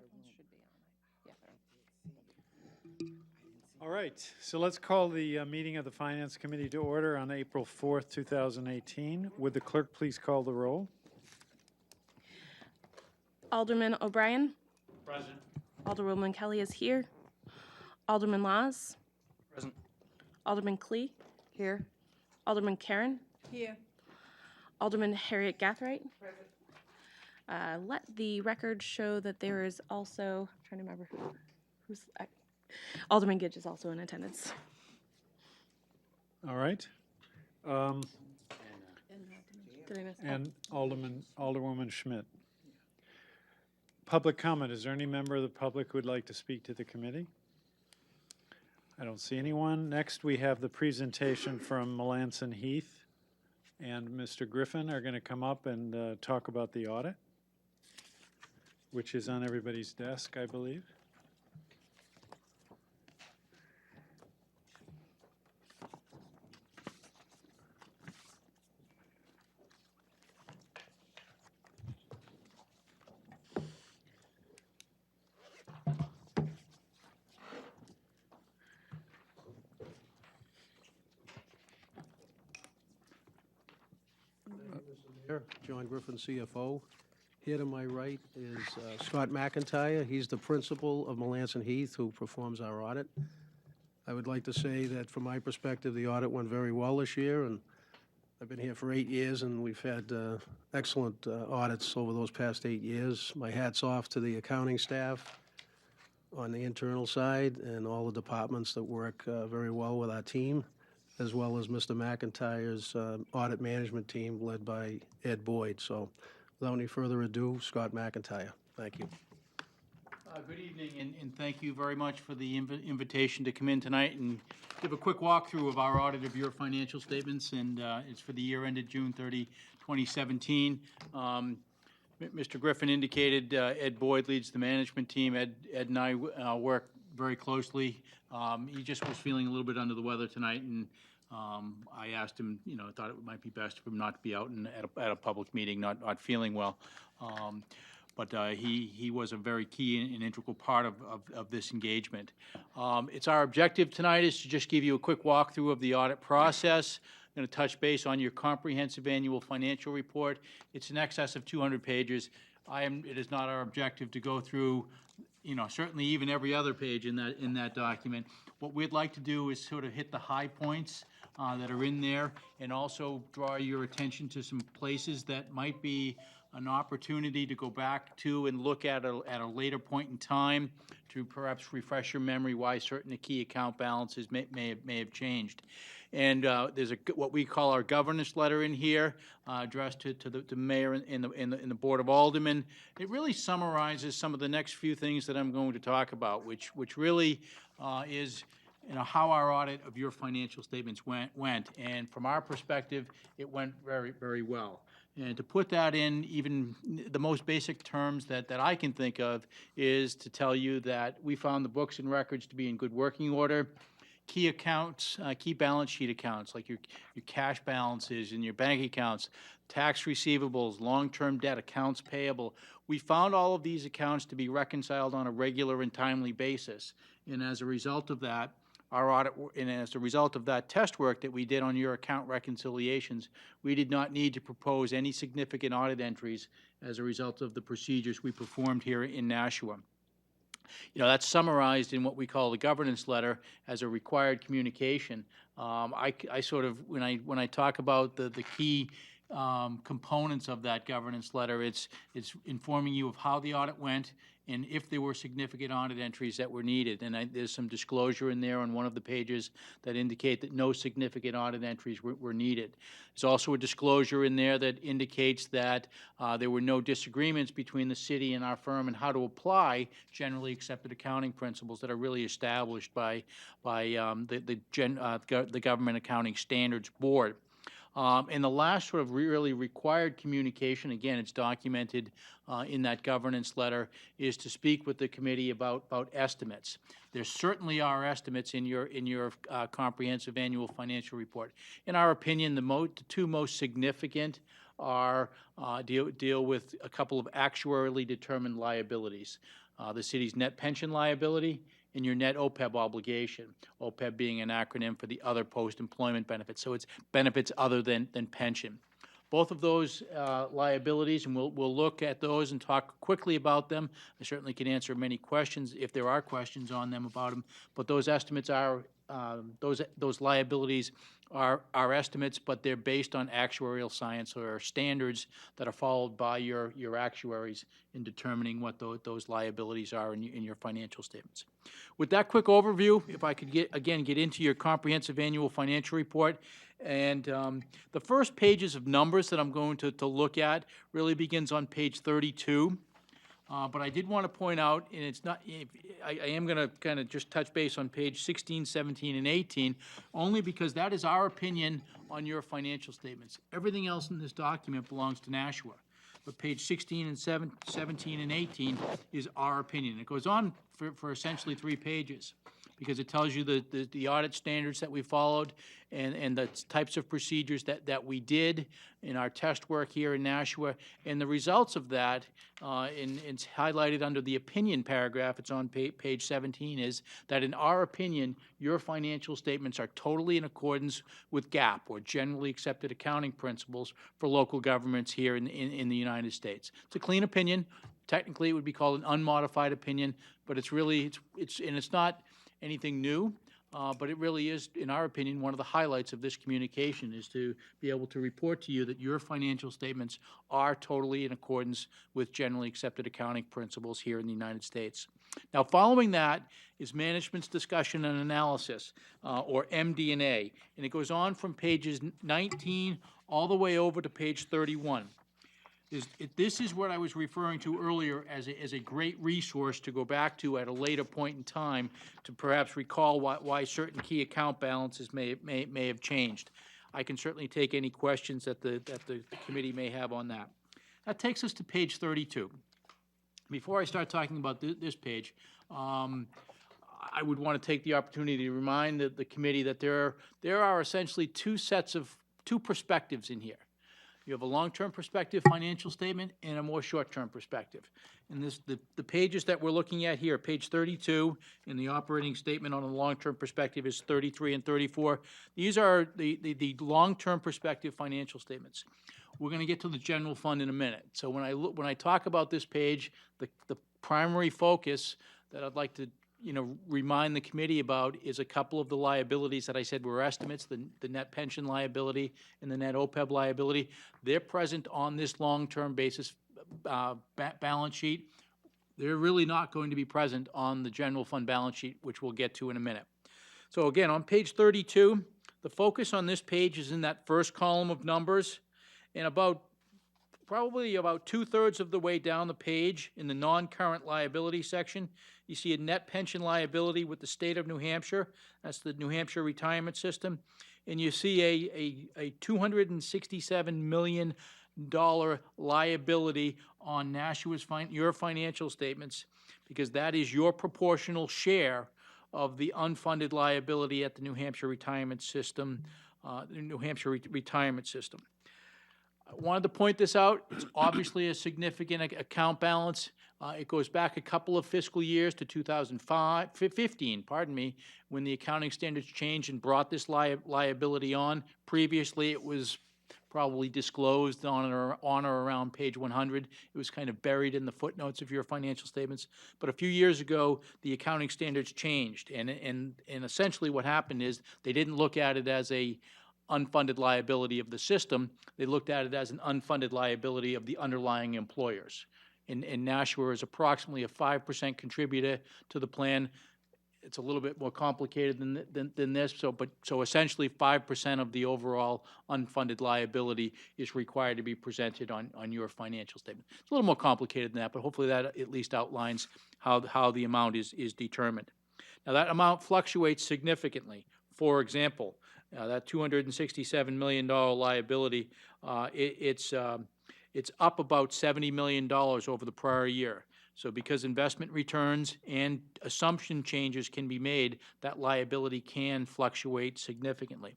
Microphones should be on. All right, so let's call the meeting of the Finance Committee to order on April 4th, 2018. Would the clerk please call the roll? Alderman O'Brien. Present. Alderwoman Kelly is here. Alderman Laws. Present. Alderman Klee. Here. Alderman Karen. Here. Alderman Harriet Gathright. Let the record show that there is also, I'm trying to remember who's, Alderman Gidge is also in attendance. All right. Did I miss? And Alderwoman Schmidt. Public comment. Is there any member of the public who would like to speak to the committee? I don't see anyone. Next, we have the presentation from Melanson Heath and Mr. Griffin are going to come up and talk about the audit, which is on everybody's desk, I believe. John Griffin, CFO. Here to my right is Scott McIntyre. He's the principal of Melanson Heath, who performs our audit. I would like to say that from my perspective, the audit went very well this year, and I've been here for 8 years, and we've had excellent audits over those past 8 years. My hat's off to the accounting staff on the internal side and all the departments that work very well with our team, as well as Mr. McIntyre's audit management team led by Ed Boyd. So without any further ado, Scott McIntyre. Thank you. Good evening, and thank you very much for the invitation to come in tonight and give a quick walkthrough of our audit of your financial statements, and it's for the year ended June 30, 2017. Mr. Griffin indicated Ed Boyd leads the management team. Ed and I work very closely. He just was feeling a little bit under the weather tonight, and I asked him, I thought it might be best for him not to be out at a public meeting, not feeling well. But he was a very key and integral part of this engagement. It's our objective tonight is to just give you a quick walkthrough of the audit process. I'm going to touch base on your comprehensive annual financial report. It's in excess of 200 pages. It is not our objective to go through, certainly even every other page in that document. What we'd like to do is sort of hit the high points that are in there, and also draw your attention to some places that might be an opportunity to go back to and look at a later point in time to perhaps refresh your memory why certain key account balances may have changed. And there's what we call our governance letter in here, addressed to the mayor and the board of aldermen. It really summarizes some of the next few things that I'm going to talk about, which really is how our audit of your financial statements went. And from our perspective, it went very, very well. And to put that in even the most basic terms that I can think of is to tell you that we found the books and records to be in good working order. Key accounts, key balance sheet accounts, like your cash balances and your bank accounts, tax receivables, long-term debt, accounts payable. We found all of these accounts to be reconciled on a regular and timely basis. And as a result of that, our audit, and as a result of that test work that we did on your account reconciliations, we did not need to propose any significant audit entries as a result of the procedures we performed here in Nashua. That's summarized in what we call the governance letter as a required communication. I sort of, when I talk about the key components of that governance letter, it's informing you of how the audit went and if there were significant audit entries that were needed. And there's some disclosure in there on one of the pages that indicate that no significant audit entries were needed. There's also a disclosure in there that indicates that there were no disagreements between the city and our firm and how to apply generally accepted accounting principles that are really established by the Government Accounting Standards Board. And the last sort of really required communication, again, it's documented in that governance letter, is to speak with the committee about estimates. There certainly are estimates in your comprehensive annual financial report. In our opinion, the two most significant deal with a couple of actuarially determined liabilities. The city's net pension liability and your net OPEB obligation, OPEB being an acronym for the other post-employment benefits. So it's benefits other than pension. Both of those liabilities, and we'll look at those and talk quickly about them. I certainly can answer many questions if there are questions on them about them. But those estimates are those liabilities are estimates, but they're based on actuarial science or standards that are followed by your actuaries in determining what those liabilities are in your financial statements. With that quick overview, if I could get into your comprehensive annual financial report. And the first pages of numbers that I'm going to look at really begins on page 32. But I did want to point out, and it's not, I am going to kind of just touch base on page 16, 17, and 18, only because that is our opinion on your financial statements. Everything else in this document belongs to Nashua. But page 16 and 17 and 18 is our opinion. It goes on for essentially 3 pages, because it tells you the audit standards that we followed and the types of procedures that we did in our test work here in Nashua. And the results of that, it's highlighted under the opinion paragraph, it's on page 17, is that in our opinion, your financial statements are totally in accordance with GAAP, or generally accepted accounting principles, for local governments here in the United States. It's a clean opinion. Technically, it would be called an unmodified opinion, but it's really, it's not anything new, but it really is, in our opinion, one of the highlights of this communication is to be able to report to you that your financial statements are totally in accordance with generally accepted accounting principles here in the United States. Now, following that is management's discussion and analysis, or MD&A, and it goes on from pages 19 all the way over to page 31. This is what I was referring to earlier as a great resource to go back to at a later point in time to perhaps recall why certain key account balances may have changed. I can certainly take any questions that the committee may have on that. That takes us to page 32. Before I start talking about this page, I would want to take the opportunity to remind the committee that there are essentially two perspectives in here. You have a long-term perspective financial statement and a more short-term perspective. And the pages that we're looking at here, page 32 in the operating statement on a long-term perspective is 33 and 34. These are the long-term perspective financial statements. We're going to get to the general fund in a minute. So when I talk about this page, the primary focus that I'd like to remind the committee about is a couple of the liabilities that I said were estimates, the net pension liability and the net OPEB liability. They're present on this long-term basis balance sheet. They're really not going to be present on the general fund balance sheet, which we'll get to in a minute. So again, on page 32, the focus on this page is in that first column of numbers, and probably about 2/3 of the way down the page in the non-current liability section, you see a net pension liability with the state of New Hampshire. That's the New Hampshire retirement system. And you see a $267 million liability on Nashua's your financial statements, because that is your proportional share of the unfunded liability at the New Hampshire retirement system, retirement system. I wanted to point this out. It's obviously a significant account balance. It goes back a couple of fiscal years to 2015, when the accounting standards changed and brought this liability on. Previously, it was probably disclosed on or around page 100. It was kind of buried in the footnotes of your financial statements. But a few years ago, the accounting standards changed, and essentially what happened is they didn't look at it as a unfunded liability of the system. They looked at it as an unfunded liability of the underlying employers. And Nashua is approximately a 5% contributor to the plan. It's a little bit more complicated than this. So essentially 5% of the overall unfunded liability is required to be presented on your financial statement. It's a little more complicated than that, but hopefully that at least outlines how the amount is determined. Now that amount fluctuates significantly. For example, that $267 million liability, it's up about $70 million over the prior year. So because investment returns and assumption changes can be made, that liability can fluctuate significantly.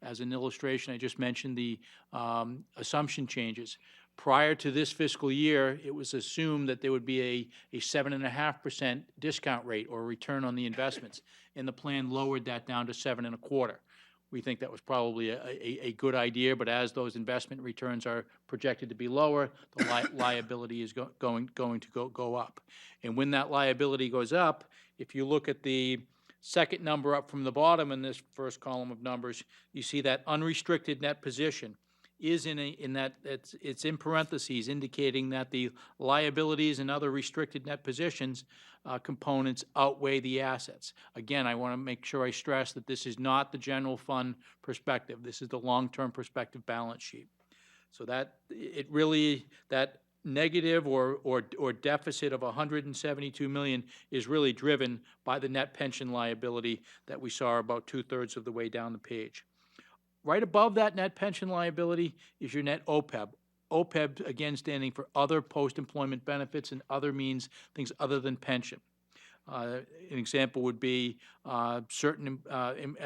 As an illustration, I just mentioned the assumption changes. Prior to this fiscal year, it was assumed that there would be a 7.5% discount rate or return on the investments, and the plan lowered that down to 7.25%. We think that was probably a good idea, but as those investment returns are projected to be lower, the liability is going to go up. And when that liability goes up, if you look at the second number up from the bottom in this first column of numbers, you see that unrestricted net position is it's in parentheses, indicating that the liabilities and other restricted net positions components outweigh the assets. Again, I want to make sure I stress that this is not the general fund perspective. This is the long-term perspective balance sheet. So that that negative or deficit of $172 million is really driven by the net pension liability that we saw about 2/3 of the way down the page. Right above that net pension liability is your net OPEB. OPEB, again, standing for other post-employment benefits and other means, things other than pension. An example would be certain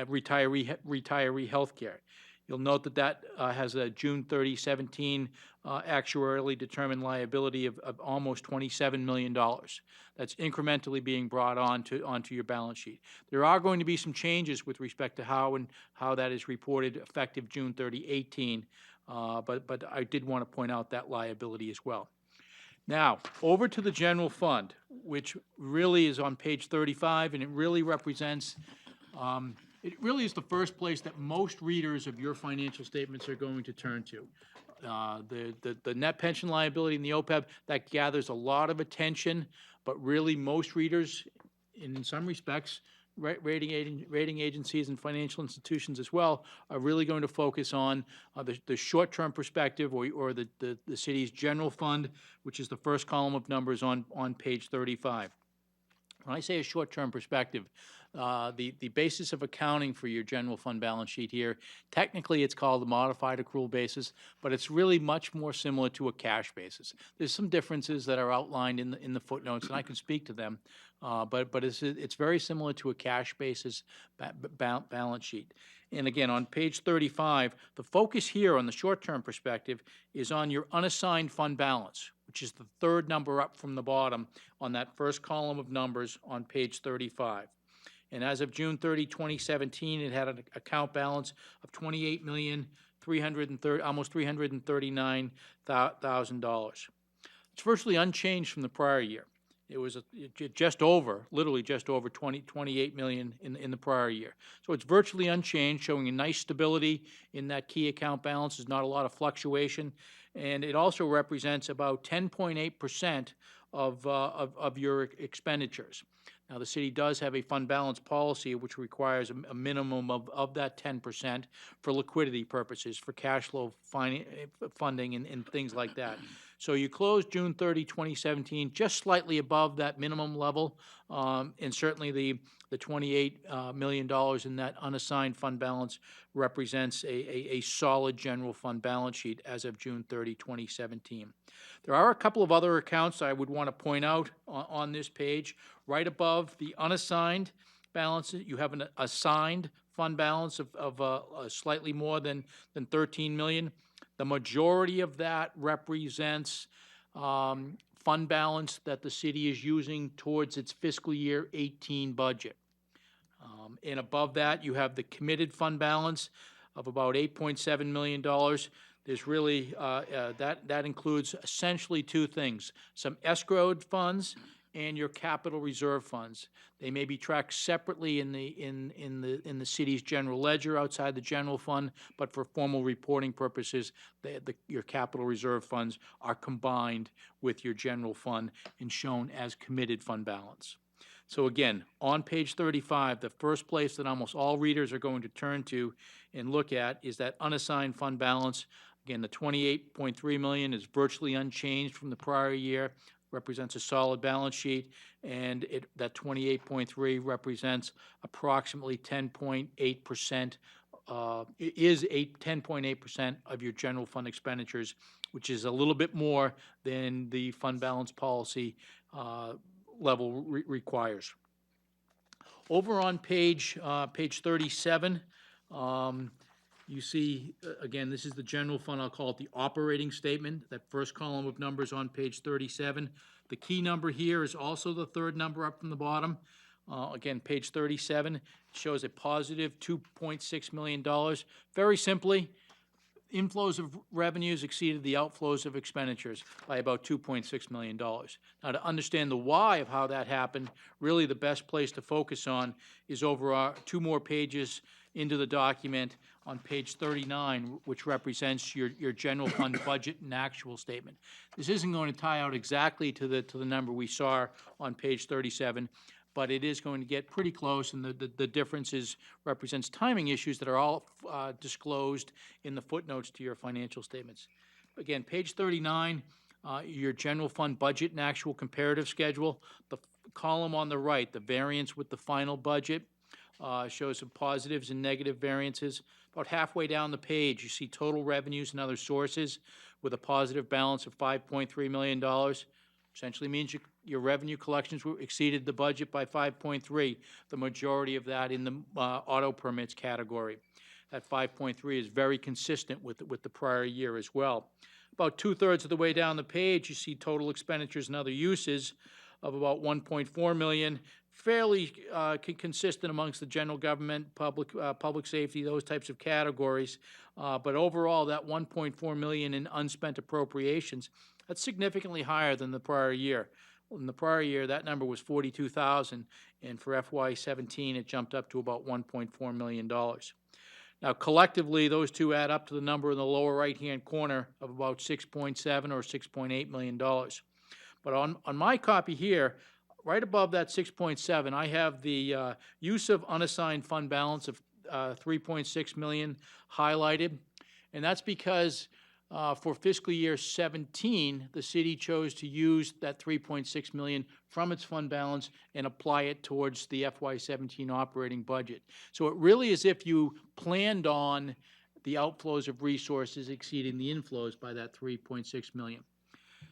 retiree health care. You'll note that has a June 30, 17 actuarially determined liability of almost $27 million. That's incrementally being brought onto your balance sheet. There are going to be some changes with respect to how that is reported effective June 30, 18, but I did want to point out that liability as well. Now, over to the general fund, which really is on page 35, and it really represents it really is the first place that most readers of your financial statements are going to turn to. The net pension liability and the OPEB, that gathers a lot of attention, but really most readers, in some respects, rating agencies and financial institutions as well, are really going to focus on the short-term perspective or the city's general fund, which is the first column of numbers on page 35. When I say a short-term perspective, the basis of accounting for your general fund balance sheet here, technically it's called the modified accrual basis, but it's really much more similar to a cash basis. There's some differences that are outlined in the footnotes, and I can speak to them, but it's very similar to a cash basis balance sheet. And again, on page 35, the focus here on the short-term perspective is on your unassigned fund balance, which is the third number up from the bottom on that first column of numbers on page 35. And as of June 30, 2017, it had an account balance of almost $339,000. It's virtually unchanged from the prior year. It was literally just over 28 million in the prior year. So it's virtually unchanged, showing a nice stability in that key account balance. There's not a lot of fluctuation. And it also represents about 10.8% of your expenditures. Now, the city does have a fund balance policy which requires a minimum of that 10% for liquidity purposes, for cash flow funding and things like that. So you closed June 30, 2017, just slightly above that minimum level, and certainly the $28 million in that unassigned fund balance represents a solid general fund balance sheet as of June 30, 2017. There are a couple of other accounts I would want to point out on this page. Right above the unassigned balances, you have an assigned fund balance of slightly more than $13 million. The majority of that represents fund balance that the city is using towards its fiscal year 18 budget. And above that, you have the committed fund balance of about $8.7 million. There's really, that includes essentially two things: some escrowed funds and your capital reserve funds. They may be tracked separately in the city's general ledger outside the general fund, but for formal reporting purposes, your capital reserve funds are combined with your general fund and shown as committed fund balance. So again, on page 35, the first place that almost all readers are going to turn to and look at is that unassigned fund balance. Again, the $28.3 million is virtually unchanged from the prior year, represents a solid balance sheet, and that 28.3 represents approximately 10.8%, is 10.8% of your general fund expenditures, which is a little bit more than the fund balance policy level requires. Over on page 37, you see, again, this is the general fund. I'll call it the operating statement, that first column of numbers on page 37. The key number here is also the third number up from the bottom. Again, page 37 shows a positive $2.6 million. Very simply, inflows of revenues exceeded the outflows of expenditures by about $2.6 million. Now, to understand the why of how that happened, really the best place to focus on is over our 2 more pages into the document on page 39, which represents your general fund budget and actual statement. This isn't going to tie out exactly to the number we saw on page 37, but it is going to get pretty close, and the difference represents timing issues that are all disclosed in the footnotes to your financial statements. Again, page 39, your general fund budget and actual comparative schedule. The column on the right, the variance with the final budget, shows some positives and negative variances. About halfway down the page, you see total revenues and other sources with a positive balance of $5.3 million. Essentially means your revenue collections exceeded the budget by 5.3, the majority of that in the auto permits category. That 5.3 is very consistent with the prior year as well. About 2/3 of the way down the page, you see total expenditures and other uses of about $1.4 million, fairly consistent amongst the general government, public safety, those types of categories. But overall, that $1.4 million in unspent appropriations, that's significantly higher than the prior year. In the prior year, that number was $42,000, and for FY17, it jumped up to about $1.4 million. Now, collectively, those two add up to the number in the lower right-hand corner of about $6.7 or $6.8 million. But on my copy here, right above that 6.7, I have the use of unassigned fund balance of $3.6 million highlighted, and that's because for fiscal year 17, the city chose to use that $3.6 million from its fund balance and apply it towards the FY17 operating budget. So it really is if you planned on the outflows of resources exceeding the inflows by that $3.6 million.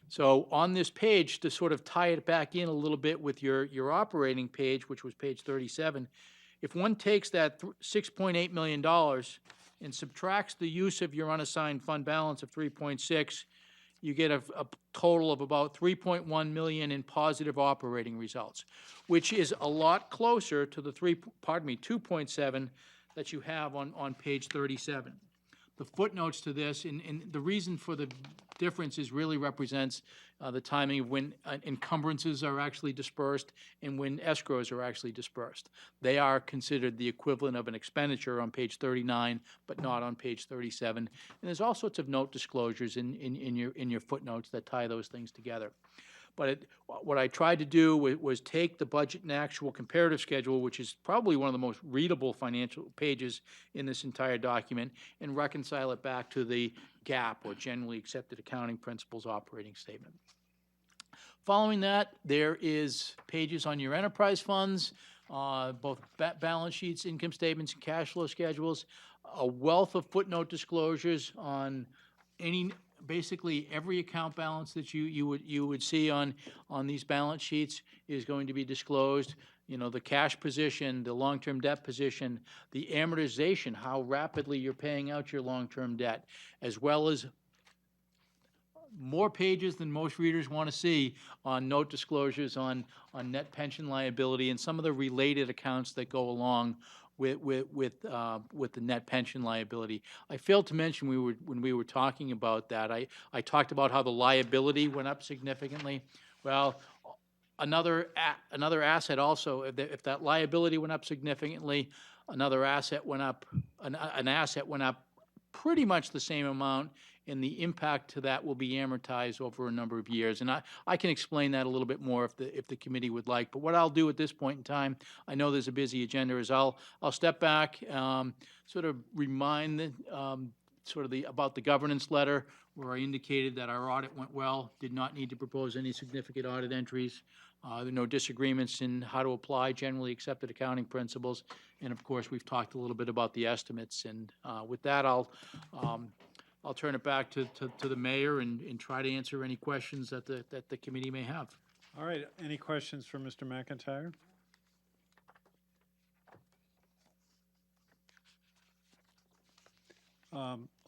So on this page, to sort of tie it back in a little bit with your operating page, which was page 37, if one takes that $6.8 million and subtracts the use of your unassigned fund balance of 3.6, you get a total of about 3.1 million in positive operating results, which is a lot closer to the 2.7 that you have on page 37. The footnotes to this, and the reason for the difference is really represents the timing of when encumbrances are actually dispersed and when escrows are actually dispersed. They are considered the equivalent of an expenditure on page 39, but not on page 37. And there's all sorts of note disclosures in your footnotes that tie those things together. But what I tried to do was take the budget and actual comparative schedule, which is probably one of the most readable financial pages in this entire document, and reconcile it back to the GAAP, or Generally Accepted Accounting Principles, operating statement. Following that, there is pages on your enterprise funds, both balance sheets, income statements, and cash flow schedules, a wealth of footnote disclosures on basically every account balance that you would see on these balance sheets is going to be disclosed. You know, the cash position, the long-term debt position, the amortization, how rapidly you're paying out your long-term debt, as well as more pages than most readers want to see on note disclosures on net pension liability and some of the related accounts that go along with the net pension liability. I failed to mention when we were talking about that, I talked about how the liability went up significantly. Well, another asset also, if that liability went up significantly, another asset went up, an asset went up pretty much the same amount, and the impact to that will be amortized over a number of years. And I can explain that a little bit more if the committee would like. But what I'll do at this point in time, I know there's a busy agenda, is I'll step back, sort of remind about the governance letter, where I indicated that our audit went well, did not need to propose any significant audit entries. There are no disagreements in how to apply generally accepted accounting principles. And of course, we've talked a little bit about the estimates. And with that, I'll turn it back to the mayor and try to answer any questions that the committee may have. All right, any questions for Mr. McIntyre?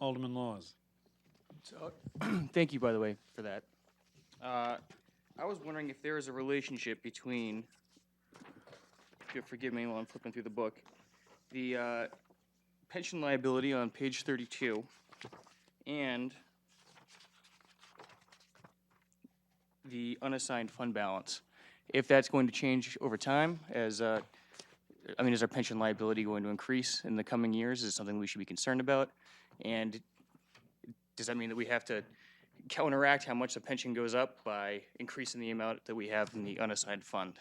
Alderman Laws. So, thank you, by the way, for that. I was wondering if there is a relationship between, if you'll forgive me while I'm flipping through the book, the pension liability on page 32 and the unassigned fund balance. If that's going to change over time as, is our pension liability going to increase in the coming years? Is it something we should be concerned about? And does that mean that we have to counteract how much the pension goes up by increasing the amount that we have in the unassigned fund?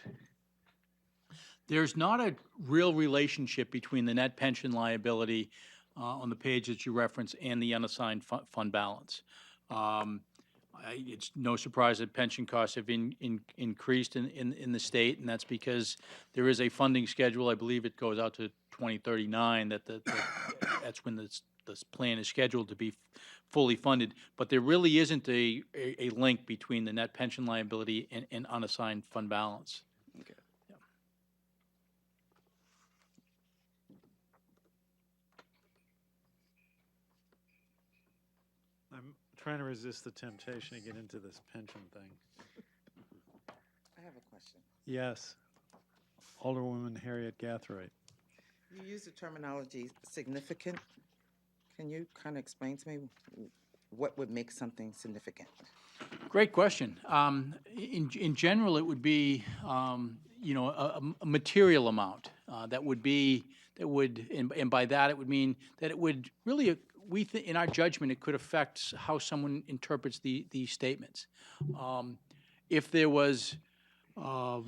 There's not a real relationship between the net pension liability on the page that you reference and the unassigned fund balance. It's no surprise that pension costs have increased in the state, and that's because there is a funding schedule. I believe it goes out to 2039, that's when this plan is scheduled to be fully funded. But there really isn't a link between the net pension liability and unassigned fund balance. Okay. I'm trying to resist the temptation to get into this pension thing. I have a question. Yes. Alderwoman Harriet Gathright. You use the terminology significant. Can you kind of explain to me what would make something significant? Great question. In general, it would be, a material amount that would, and by that it would mean that it would really, in our judgment, it could affect how someone interprets these statements. If there was, a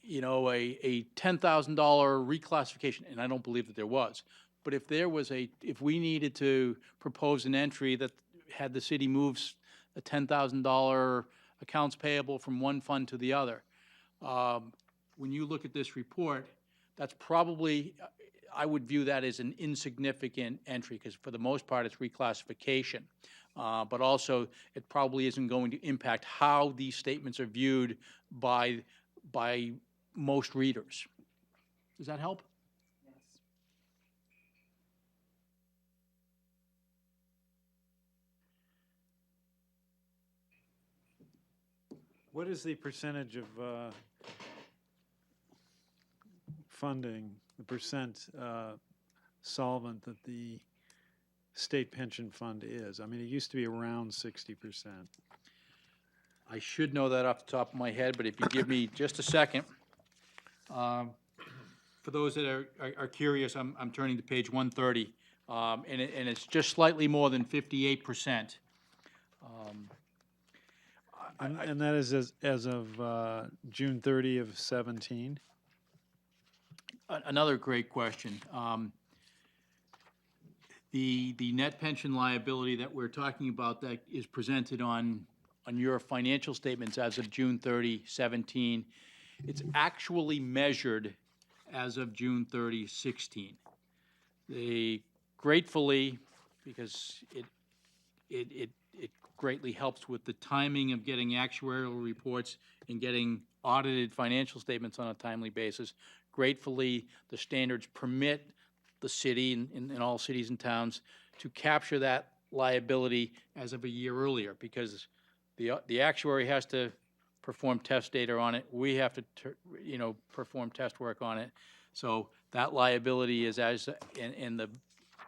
$10,000 reclassification, and I don't believe that there was, but if we needed to propose an entry that had the city moves a $10,000 accounts payable from one fund to the other, when you look at this report, that's probably, I would view that as an insignificant entry, because for the most part, it's reclassification. But also, it probably isn't going to impact how these statements are viewed by most readers. Does that help? What is the percentage of funding, the percent solvent that the state pension fund is? I mean, it used to be around 60%. I should know that off the top of my head, but if you give me just a second. For those that are curious, I'm turning to page 130, and it's just slightly more than 58%. And that is as of June 30 of 17? Another great question. The net pension liability that we're talking about that is presented on your financial statements as of June 30, 17, it's actually measured as of June 30, 16. They gratefully, because it greatly helps with the timing of getting actuarial reports and getting audited financial statements on a timely basis. Gratefully, the standards permit the city and all cities and towns to capture that liability as of a year earlier, because the actuary has to perform test data on it. We have to, perform test work on it. So that liability is and the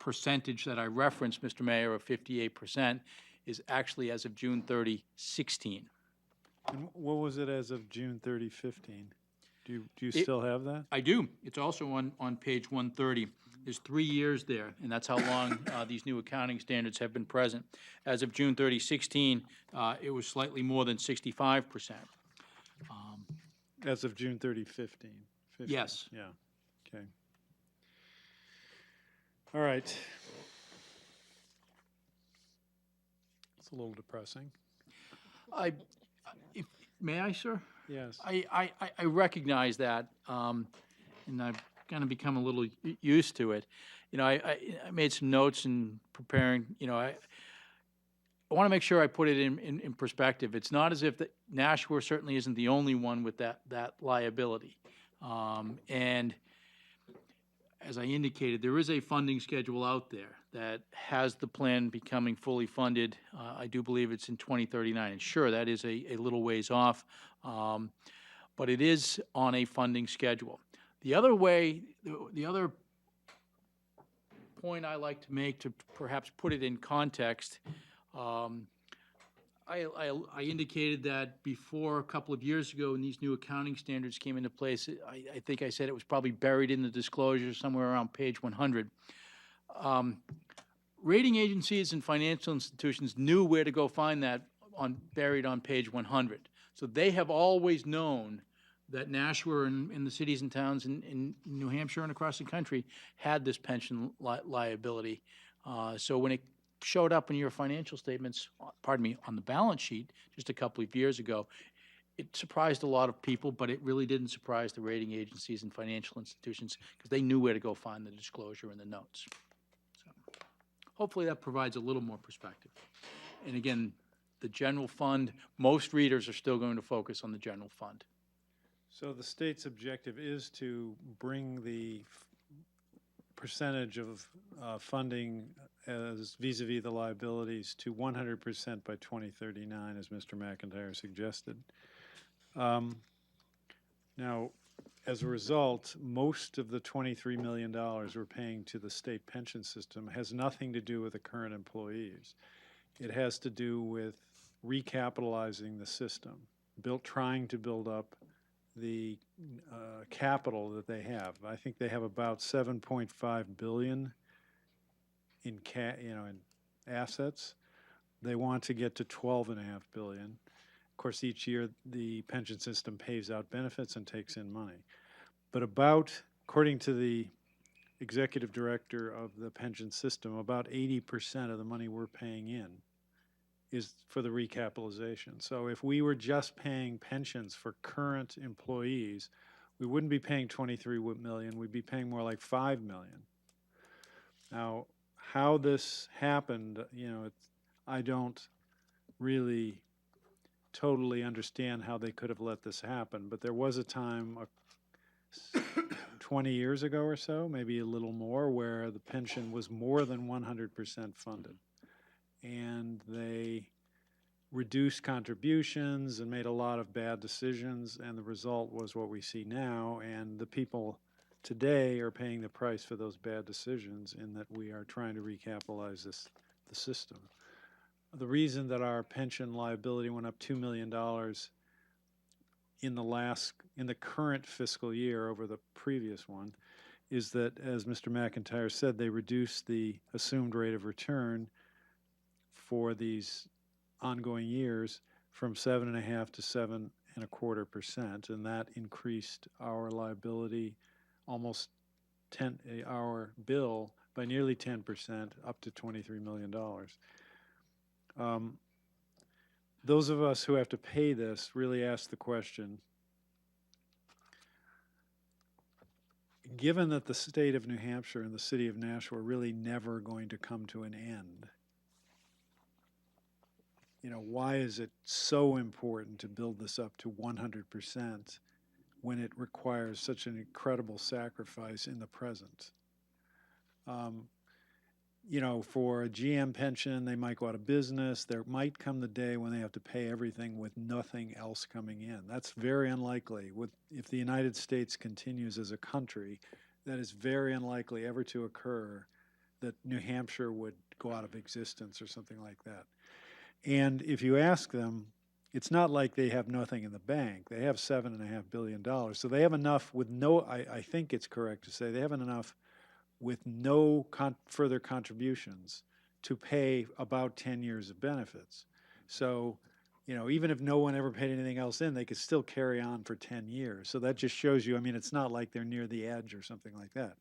percentage that I referenced, Mr. Mayor, of 58%, is actually as of June 30, 16. And what was it as of June 30, 15? Do you still have that? I do. It's also on page 130. There's 3 years there, and that's how long these new accounting standards have been present. As of June 30, 16, it was slightly more than 65%. As of June 30, 15? Yes. Yeah, okay. All right. It's a little depressing. May I, sir? Yes. I recognize that, and I've kind of become a little used to it. I made some notes in preparing. I want to make sure I put it in perspective. It's not as if Nashua certainly isn't the only one with that liability. And as I indicated, there is a funding schedule out there that has the plan becoming fully funded. I do believe it's in 2039. And sure, that is a little ways off, but it is on a funding schedule. The other way, the other point I like to make to perhaps put it in context, I indicated that before, a couple of years ago, when these new accounting standards came into place, I think I said it was probably buried in the disclosure somewhere around page 100. Rating agencies and financial institutions knew where to go find that buried on page 100. So they have always known that Nashua and the cities and towns in New Hampshire and across the country had this pension liability. So when it showed up in your financial statements, pardon me, on the balance sheet just a couple of years ago, it surprised a lot of people, but it really didn't surprise the rating agencies and financial institutions because they knew where to go find the disclosure in the notes. So hopefully that provides a little more perspective. And again, the general fund, most readers are still going to focus on the general fund. So the state's objective is to bring the percentage of funding as vis-a-vis the liabilities to 100% by 2039, as Mr. McIntyre suggested. Now, as a result, most of the $23 million we're paying to the state pension system has nothing to do with the current employees. It has to do with recapitalizing the system, trying to build up the capital that they have. I think they have about 7.5 billion in assets. They want to get to 12.5 billion. Of course, each year the pension system pays out benefits and takes in money. But according to the executive director of the pension system, about 80% of the money we're paying in is for the recapitalization. So if we were just paying pensions for current employees, we wouldn't be paying 23 million, we'd be paying more like 5 million. Now, how this happened, I don't really totally understand how they could have let this happen, but there was a time 20 years ago or so, maybe a little more, where the pension was more than 100% funded. And they reduced contributions and made a lot of bad decisions, and the result was what we see now, and the people today are paying the price for those bad decisions in that we are trying to recapitalize the system. The reason that our pension liability went up $2 million in the current fiscal year over the previous one is that, as Mr. McIntyre said, they reduced the assumed rate of return for these ongoing years from 7.5% to 7.25%, and that increased our liability our bill by nearly 10%, up to $23 million. Those of us who have to pay this really ask the question, given that the state of New Hampshire and the city of Nashua are really never going to come to an end, why is it so important to build this up to 100% when it requires such an incredible sacrifice in the present? For a GM pension, they might go out of business. There might come the day when they have to pay everything with nothing else coming in. That's very unlikely. If the United States continues as a country, that is very unlikely ever to occur that New Hampshire would go out of existence or something like that. And if you ask them, it's not like they have nothing in the bank. They have $7.5 billion. So they have enough with I think it's correct to say they have enough with no further contributions to pay about 10 years of benefits. So, even if no one ever paid anything else in, they could still carry on for 10 years. So that just shows you, it's not like they're near the edge or something like that.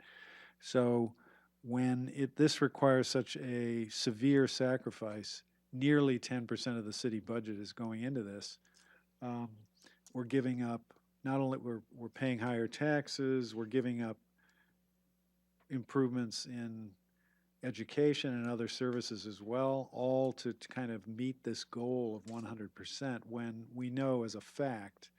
So when this requires such a severe sacrifice, nearly 10% of the city budget is going into this, we're giving up, not only we're paying higher taxes, we're giving up improvements in education and other services as well, all to kind of meet this goal of 100% when we know as a fact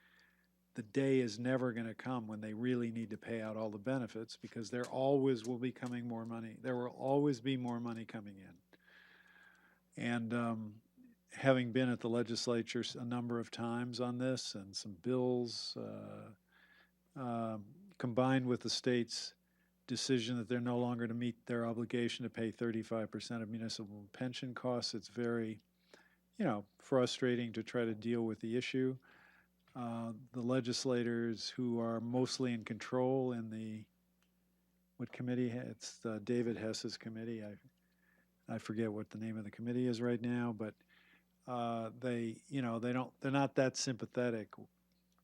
the day is never going to come when they really need to pay out all the benefits, because there always will be coming more money. There will always be more money coming in. And having been at the legislature a number of times on this and some bills, combined with the state's decision that they're no longer to meet their obligation to pay 35% of municipal pension costs, it's very, frustrating to try to deal with the issue. The legislators who are mostly in control in what committee? It's David Hess's committee. I forget what the name of the committee is right now, but they're not that sympathetic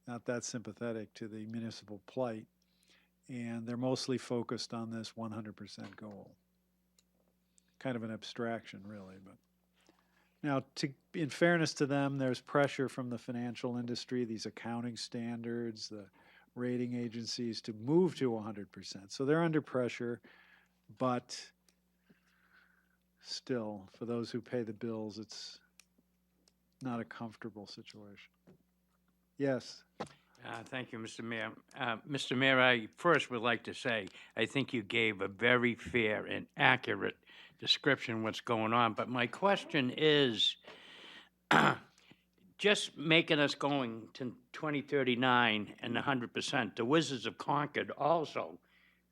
to the municipal plight, and they're mostly focused on this 100% goal. Kind of an abstraction, really, but. Now, in fairness to them, there's pressure from the financial industry, these accounting standards, the rating agencies to move to 100%. So they're under pressure, but still, for those who pay the bills, it's not a comfortable situation. Yes. Thank you, Mr. Mayor. Mr. Mayor, I first would like to say, I think you gave a very fair and accurate description of what's going on, but my question is, just making us going to 2039 and 100%, the Wizards of Concord also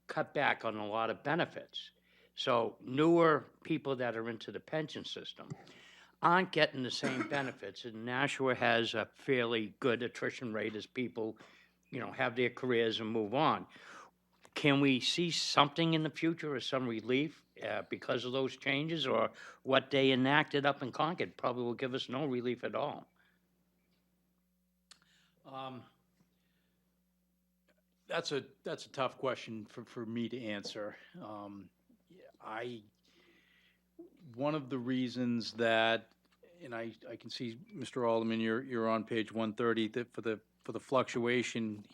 cut back on a lot of benefits. So newer people that are into the pension system aren't getting the same benefits, and Nashua has a fairly good attrition rate as people, have their careers and move on. Can we see something in the future or some relief because of those changes, or what they enacted up in Concord probably will give us no relief at all? That's a tough question for me to answer. One of the reasons that, and I can see, Mr. Alderman, you're on page 130, that for the fluctuation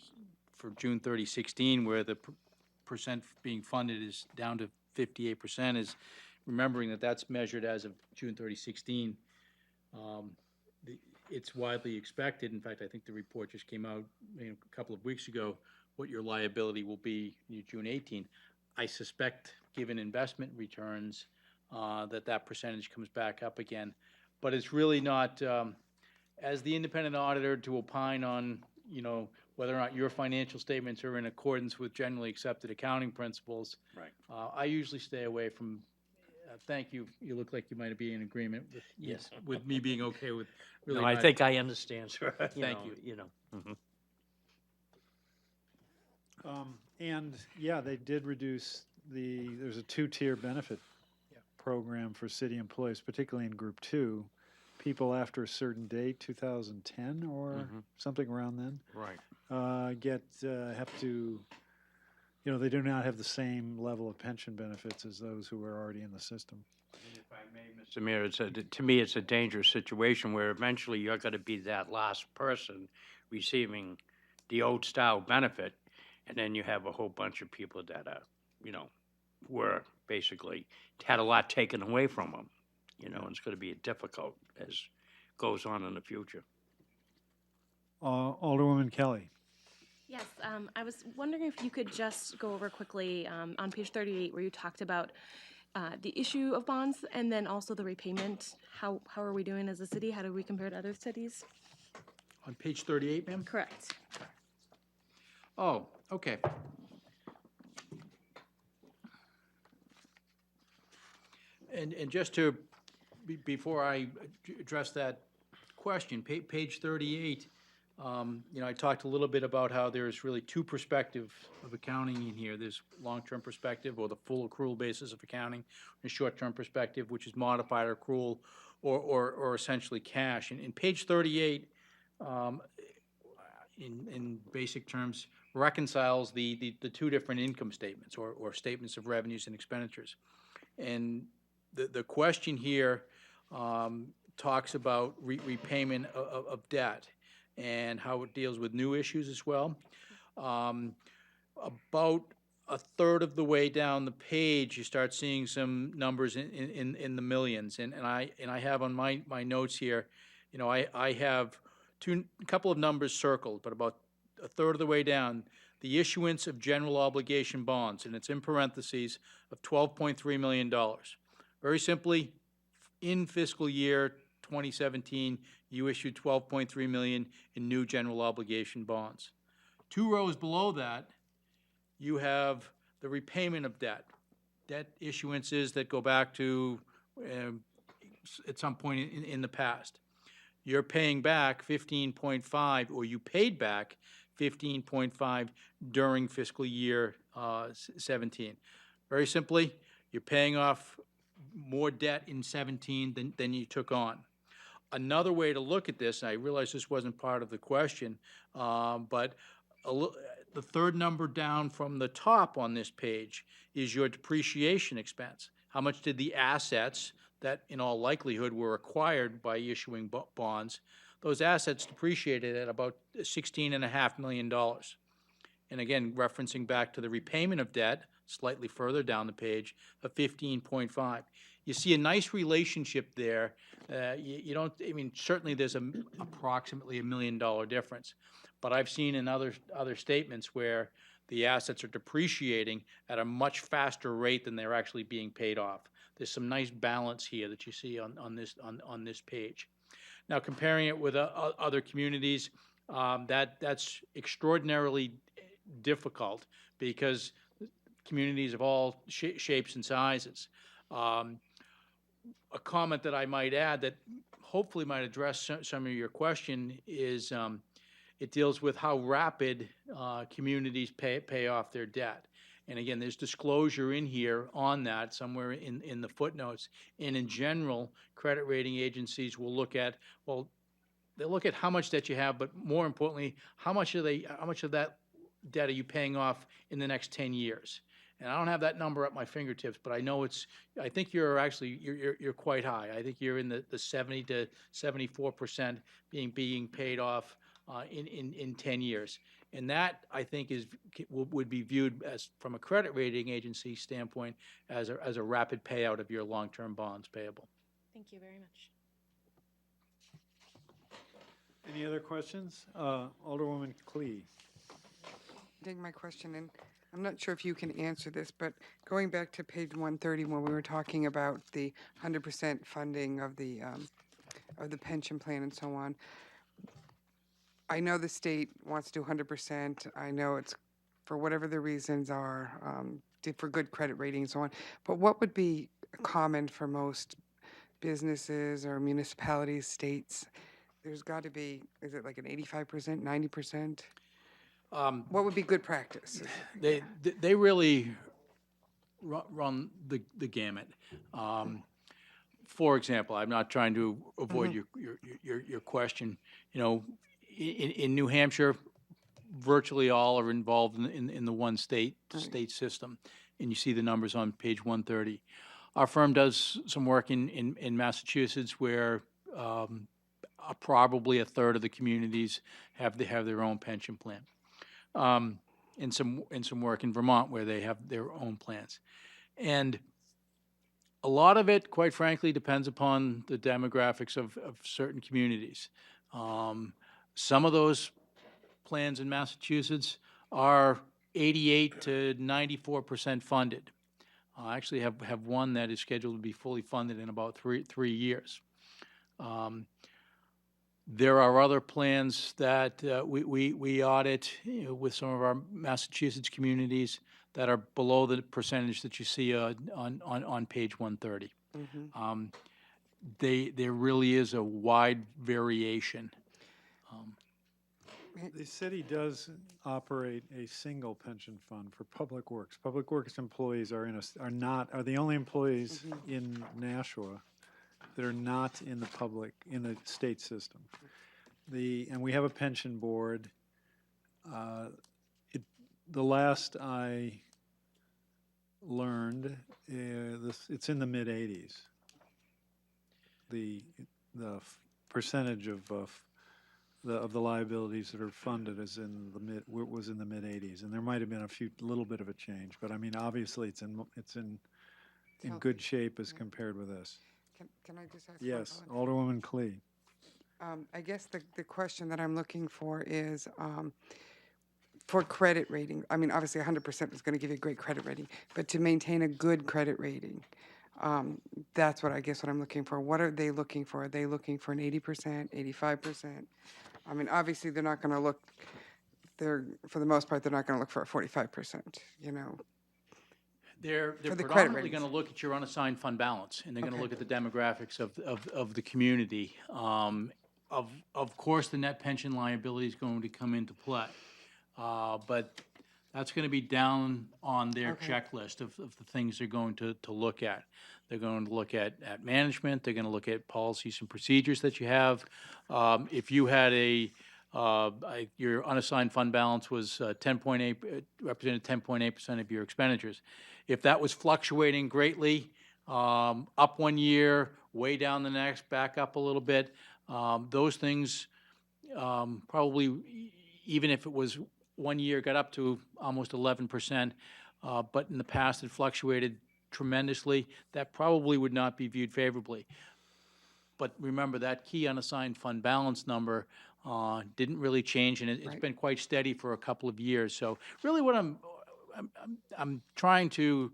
for June 30, 16, where the percent being funded is down to 58%, is remembering that that's measured as of June 30, 16. It's widely expected, in fact, I think the report just came out a couple of weeks ago, what your liability will be in June 18. I suspect, given investment returns, that percentage comes back up again. But it's really not, as the independent auditor, to opine on, whether or not your financial statements are in accordance with generally accepted accounting principles. Right. I usually stay away from, thank you, you look like you might be in agreement with, Yes. with me being okay with really No, I not- think I understand, sir. Thank you. Mhm. And yeah, they did reduce there's a 2-tier benefit program for city employees, particularly in Group 2. People after a certain date, 2010 or something around then, Right. have to, they do not have the same level of pension benefits as those who are already in the system. If I may, Mr. Mayor, to me, it's a dangerous situation where eventually you're going to be that last person receiving the old style benefit, and then you have a whole bunch of people that are, were basically had a lot taken away from them. And it's going to be difficult as goes on in the future. Alderwoman Kelly. Yes, I was wondering if you could just go over quickly on page 38 where you talked about the issue of bonds and then also the repayment. How are we doing as a city? How do we compare to other cities? On page 38, ma'am? Correct. Oh, okay. And just to, before I address that question, page 38, I talked a little bit about how there's really two perspectives of accounting in here. There's long-term perspective, or the full accrual basis of accounting, and short-term perspective, which is modified accrual or essentially cash. And in page 38, in basic terms, reconciles the two different income statements or statements of revenues and expenditures. And the question here talks about repayment of debt and how it deals with new issues as well. About a third of the way down the page, you start seeing some numbers in the millions. And I have on my notes here, you know, I have a couple of numbers circled, but about a third of the way down, the issuance of general obligation bonds, and it's in parentheses, of $12.3 million. Very simply, in fiscal year 2017, you issued $12.3 million in new general obligation bonds. 2 rows below that, you have the repayment of debt. Debt issuances that go back to at some point in the past. You're paying back 15.5, or you paid back 15.5 during fiscal year 17. Very simply, you're paying off more debt in 17 than you took on. Another way to look at this, and I realize this wasn't part of the question, but the third number down from the top on this page is your depreciation expense. How much did the assets that in all likelihood were acquired by issuing bonds, those assets depreciated at about $16.5 million. And again, referencing back to the repayment of debt, slightly further down the page, of 15.5. You see a nice relationship there. You don't, I mean, certainly there's approximately $1 million difference. But I've seen in other statements where the assets are depreciating at a much faster rate than they're actually being paid off. There's some nice balance here that you see on this page. Now, comparing it with other communities, that's extraordinarily difficult because communities of all shapes and sizes. A comment that I might add that hopefully might address some of your question is it deals with how rapid communities pay off their debt. And again, there's disclosure in here on that somewhere in the footnotes. And in general, credit rating agencies will look at, well, they'll look at how much debt you have, but more importantly, how much of that debt are you paying off in the next 10 years? And I don't have that number at my fingertips, but I know I think you're actually, you're quite high. I think you're in the 70 to 74% being paid off in 10 years. And that, I think, would be viewed as, from a credit rating agency standpoint, as a rapid payout of your long-term bonds payable. Thank you very much. Any other questions? Alderwoman Clee. Take my question, and I'm not sure if you can answer this, but going back to page 130, when we were talking about the 100% funding of the pension plan and so on, I know the state wants to do 100%. I know it's for whatever the reasons are, for good credit rating and so on. But what would be common for most businesses or municipalities, states? There's got to be, is it like an 85%, 90%? What would be good practice? They really run the gamut. For example, I'm not trying to avoid your question. You know, in New Hampshire, virtually all are involved in the one state system, and you see the numbers on page 130. Our firm does some work in Massachusetts where probably a third of the communities have their own pension plan. And some work in Vermont where they have their own plans. And a lot of it, quite frankly, depends upon the demographics of certain communities. Some of those plans in Massachusetts are 88 to 94% funded. I actually have one that is scheduled to be fully funded in about three years. There are other plans that we audit, you know, with some of our Massachusetts communities that are below the percentage that you see on page 130. There really is a wide variation. The city does operate a single pension fund for public works. Public works employees are the only employees in Nashua that are not in the state system. And we have a pension board. The last I learned, it's in the mid-80s. The percentage of of the liabilities that are funded is in the was in the mid-80s, and there might have been a little bit of a change, but I mean, obviously, it's in healthy. good shape as compared with this. Can I just ask? Yes, one Alderwoman Clee. I guess the question that I'm looking for is for credit rating. I mean, obviously, 100% is going to give you a great credit rating, but to maintain a good credit rating, that's what I'm looking for. What are they looking for? Are they looking for an 80%, 85%? I mean, obviously, they're not going to look. For the most part, they're not going to look for a 45%. You know. They're For the credit predominantly ratings. going to look at your unassigned fund balance, and they're going to Okay. look at the demographics of the community. Of course, the net pension liability is going to come into play, but that's going to be down on their Okay. checklist of the things they're going to look at. They're going to look at management, they're going to look at policies and procedures that you have. If you had your unassigned fund balance was 10.8, represented 10.8% of your expenditures. If that was fluctuating greatly, up one year, way down the next, back up a little bit, those things probably, even if it was 1 year, got up to almost 11%, but in the past it fluctuated tremendously, that probably would not be viewed favorably. But remember, that key unassigned fund balance number didn't really change, and it's Right. been quite steady for a couple of years. So really what I'm trying to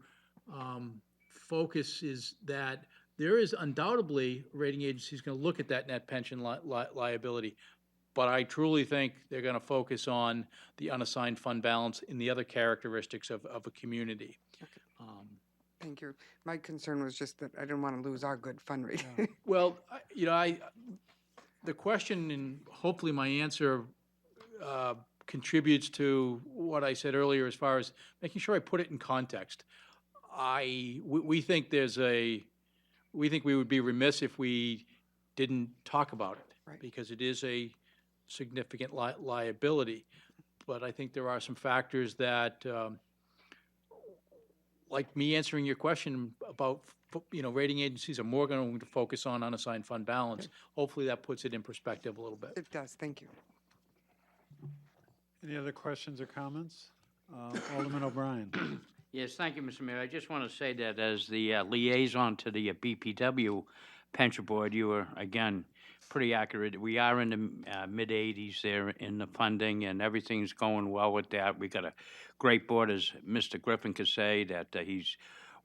focus is that there is undoubtedly rating agencies going to look at that net pension liability, but I truly think they're going to focus on the unassigned fund balance and the other characteristics of a community. Thank you. My concern was just that I didn't want to lose our good fund rating. Well, the question and hopefully my answer contributes to what I said earlier as far as making sure I put it in context. We think we think we would be remiss if we didn't talk about it. Right. Because it is a significant liability. But I think there are some factors that, like me answering your question about, rating agencies are more going to focus on unassigned fund balance. Hopefully that puts it in perspective a little bit. It does. Thank you. Any other questions or comments? Alderman O'Brien. Yes, thank you, Mr. Mayor. I just want to say that as the liaison to the BPW Pension Board, you were, again, pretty accurate. We are in the mid-80s there in the funding, and everything's going well with that. We got a great board, as Mr. Griffin could say, that he's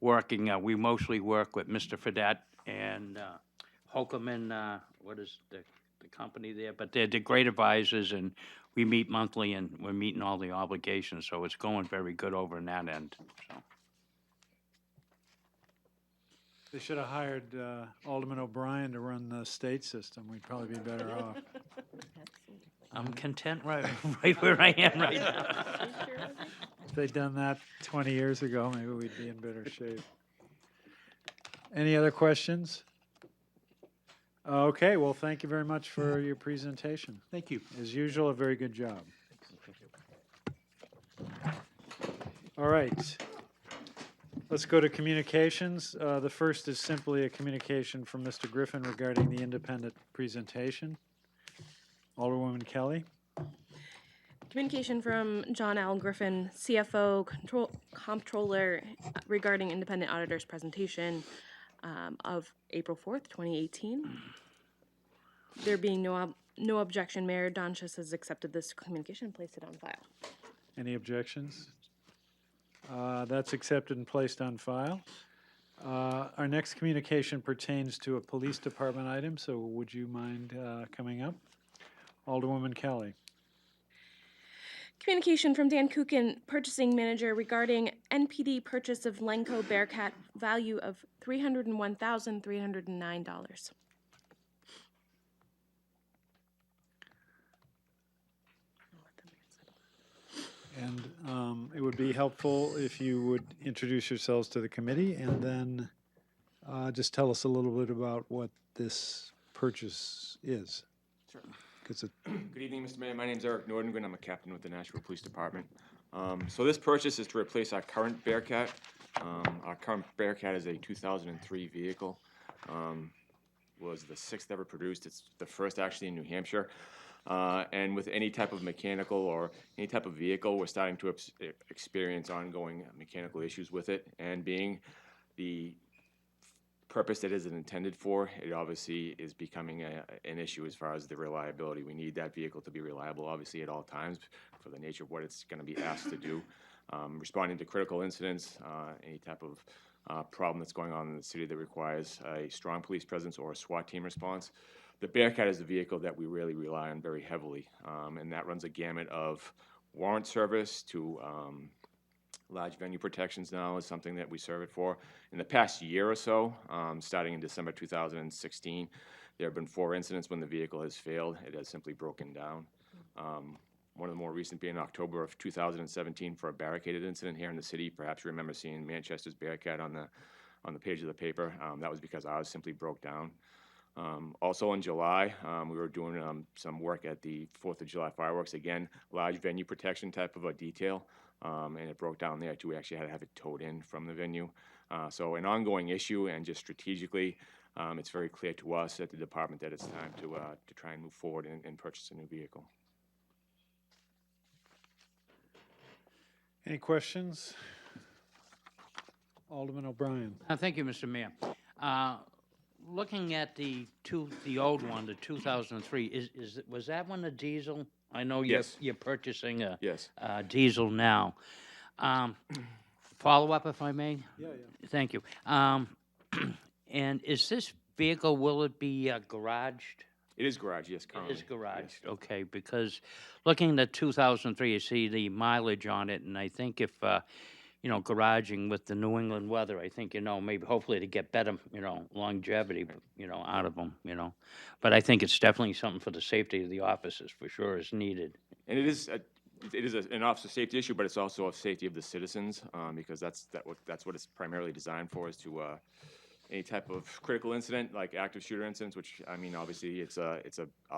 working. We mostly work with Mr. Fredette and Hokelman, what is the company there? But they're great advisors, and we meet monthly, and we're meeting all the obligations, so it's going very good over in that end. So. They should have hired Alderman O'Brien to run the state system. We'd probably be better off. I'm content right where I am right now. If they'd done that 20 years ago, maybe we'd be in better shape. Any other questions? Okay, well, thank you very much for your presentation. Thank you. As usual, a very good job. All right. Let's go to communications. The first is simply a communication from Mr. Griffin regarding the independent presentation. Alderwoman Kelly. Communication from John L. Griffin, CFO, Comptroller, regarding independent auditor's presentation of April 4th, 2018. There being no objection, Mayor Donchis has accepted this communication and placed it on file. Any objections? That's accepted and placed on file. Our next communication pertains to a police department item, so would you mind coming up? Alderwoman Kelly. Communication from Dan Kukin, Purchasing Manager, regarding NPD purchase of Lenco Bearcat, value of $301,309. And it would be helpful if you would introduce yourselves to the committee and then just tell us a little bit about what this purchase is. Sure. Because it, Good evening, Mr. Mayor. My name is Eric Nordengren. I'm a captain with the Nashville Police Department. So this purchase is to replace our current Bearcat. Our current Bearcat is a 2003 vehicle. Was the 6th ever produced. It's the first actually in New Hampshire. And with any type of mechanical or any type of vehicle, we're starting to experience ongoing mechanical issues with it. And being the purpose that is intended for, it obviously is becoming an issue as far as the reliability. We need that vehicle to be reliable, obviously, at all times for the nature of what it's going to be asked to do. Responding to critical incidents, any type of problem that's going on in the city that requires a strong police presence or a SWAT team response. The Bearcat is the vehicle that we really rely on very heavily, and that runs a gamut of warrant service to large venue protections now is something that we serve it for. In the past year or so, starting in December 2016, there have been 4 incidents when the vehicle has failed. It has simply broken down. One of the more recent being October of 2017 for a barricaded incident here in the city. Perhaps you remember seeing Manchester's Bearcat on the page of the paper. That was because ours simply broke down. Also in July, we were doing some work at the 4th of July fireworks. Again, large venue protection type of a detail, and it broke down there too. We actually had to have it towed in from the venue. So an ongoing issue, and just strategically, it's very clear to us at the department that it's time to try and move forward and purchase a new vehicle. Any questions? Alderman O'Brien. Thank you, Mr. Mayor. Looking at the old one, the 2003, was that one a diesel? I know Yes. you're purchasing a Yes. diesel now. Follow up, if I may? Yeah. Thank you. And is this vehicle, will it be garaged? It is garage, yes, currently. It is garaged, Yes. okay, because looking at 2003, you see the mileage on it, and I think if, garaging with the New England weather, I think, maybe hopefully to get better, longevity, out of them, But I think it's definitely something for the safety of the officers, for sure, is needed. And it is an officer safety issue, but it's also a safety of the citizens, because that's what it's primarily designed for, is to any type of critical incident like active shooter incidents, which, I mean, obviously it's a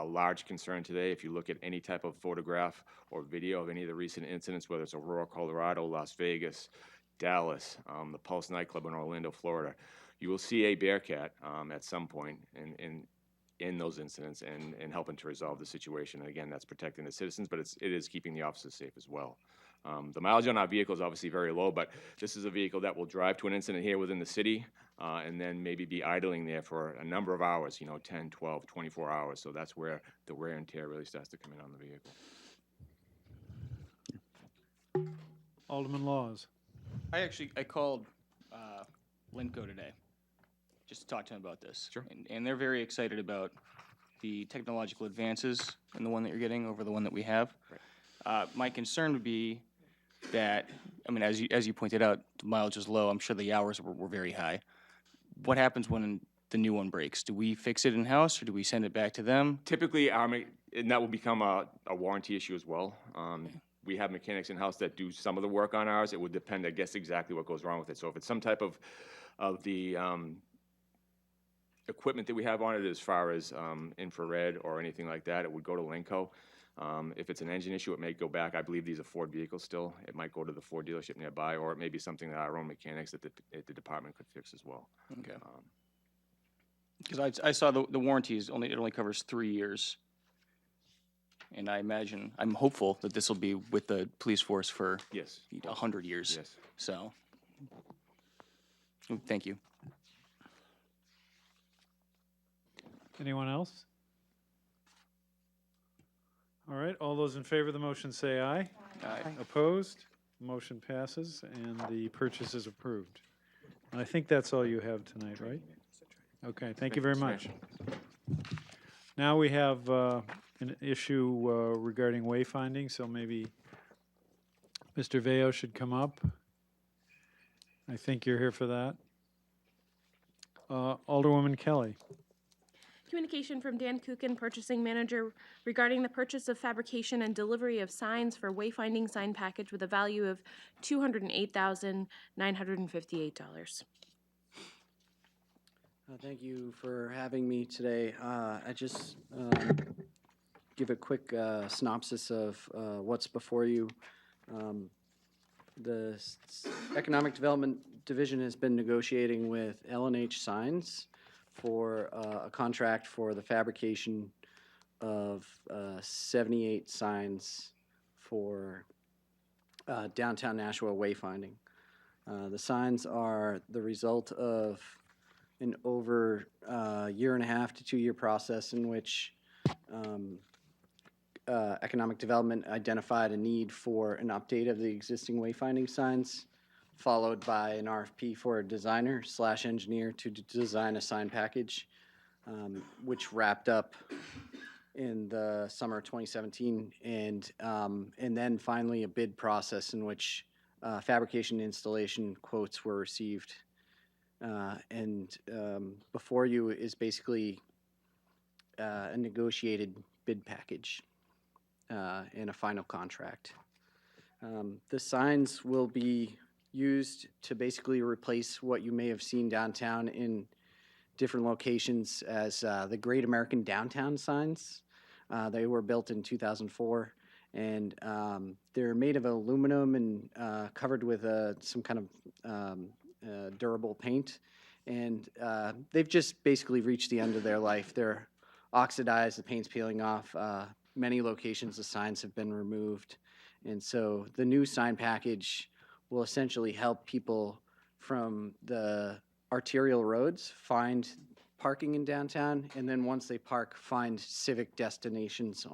large concern today. If you look at any type of photograph or video of any of the recent incidents, whether it's Aurora, Colorado, Las Vegas, Dallas, the Pulse nightclub in Orlando, Florida, you will see a Bearcat at some point in those incidents and helping to resolve the situation. And again, that's protecting the citizens, but it is keeping the officers safe as well. The mileage on our vehicle is obviously very low, but this is a vehicle that will drive to an incident here within the city and then maybe be idling there for a number of hours, 10, 12, 24 hours. So that's where the wear and tear really starts to come in on the vehicle. Alderman Laws. I called Linco today, just to talk to them about this. Sure. And they're very excited about the technological advances in the one that you're getting over the one that we have. Right. My concern would be that, I mean, as you pointed out, the mileage is low. I'm sure the hours were very high. What happens when the new one breaks? Do we fix it in-house, or do we send it back to them? Typically, and that will become a warranty issue as well. We have mechanics in-house that do some of the work on ours. It would depend, I guess, exactly what goes wrong with it. So if it's some type of the equipment that we have on it, as far as infrared or anything like that, it would go to Linco. If it's an engine issue, it may go back. I believe these are Ford vehicles still. It might go to the Ford dealership nearby, or it may be something that our own mechanics at the department could fix as well. Okay. Because I saw the warranty it only covers 3 years. And I'm hopeful that this will be with the police force for Yes. 100 years. Yes. So, thank you. Anyone else? All right, all those in favor of the motion say aye. Aye. Opposed? Motion passes, and the purchase is approved. And I think that's all you have tonight, right? Okay, thank you very much. Now we have an issue regarding wayfinding, so maybe Mr. Veo should come up. I think you're here for that. Alderwoman Kelly. Communication from Dan Kukin, Purchasing Manager, regarding the purchase of fabrication and delivery of signs for wayfinding sign package with a value of $208,958. Thank you for having me today. I just give a quick synopsis of what's before you. The Economic Development Division has been negotiating with L&H Signs for a contract for the fabrication of 78 signs for downtown Nashua wayfinding. The signs are the result of an over year and a half to 2 year process in which economic development identified a need for an update of the existing wayfinding signs, followed by an RFP for a designer/engineer to design a sign package, which wrapped up in the summer of 2017, and then finally a bid process in which fabrication and installation quotes were received. Before you is basically a negotiated bid package and a final contract. The signs will be used to basically replace what you may have seen downtown in different locations as the Great American Downtown signs. They were built in 2004, and they're made of aluminum and covered with some kind of durable paint. And they've just basically reached the end of their life. They're oxidized, the paint's peeling off. Many locations, the signs have been removed. And so the new sign package will essentially help people from the arterial roads find parking in downtown, and then once they park, find civic destinations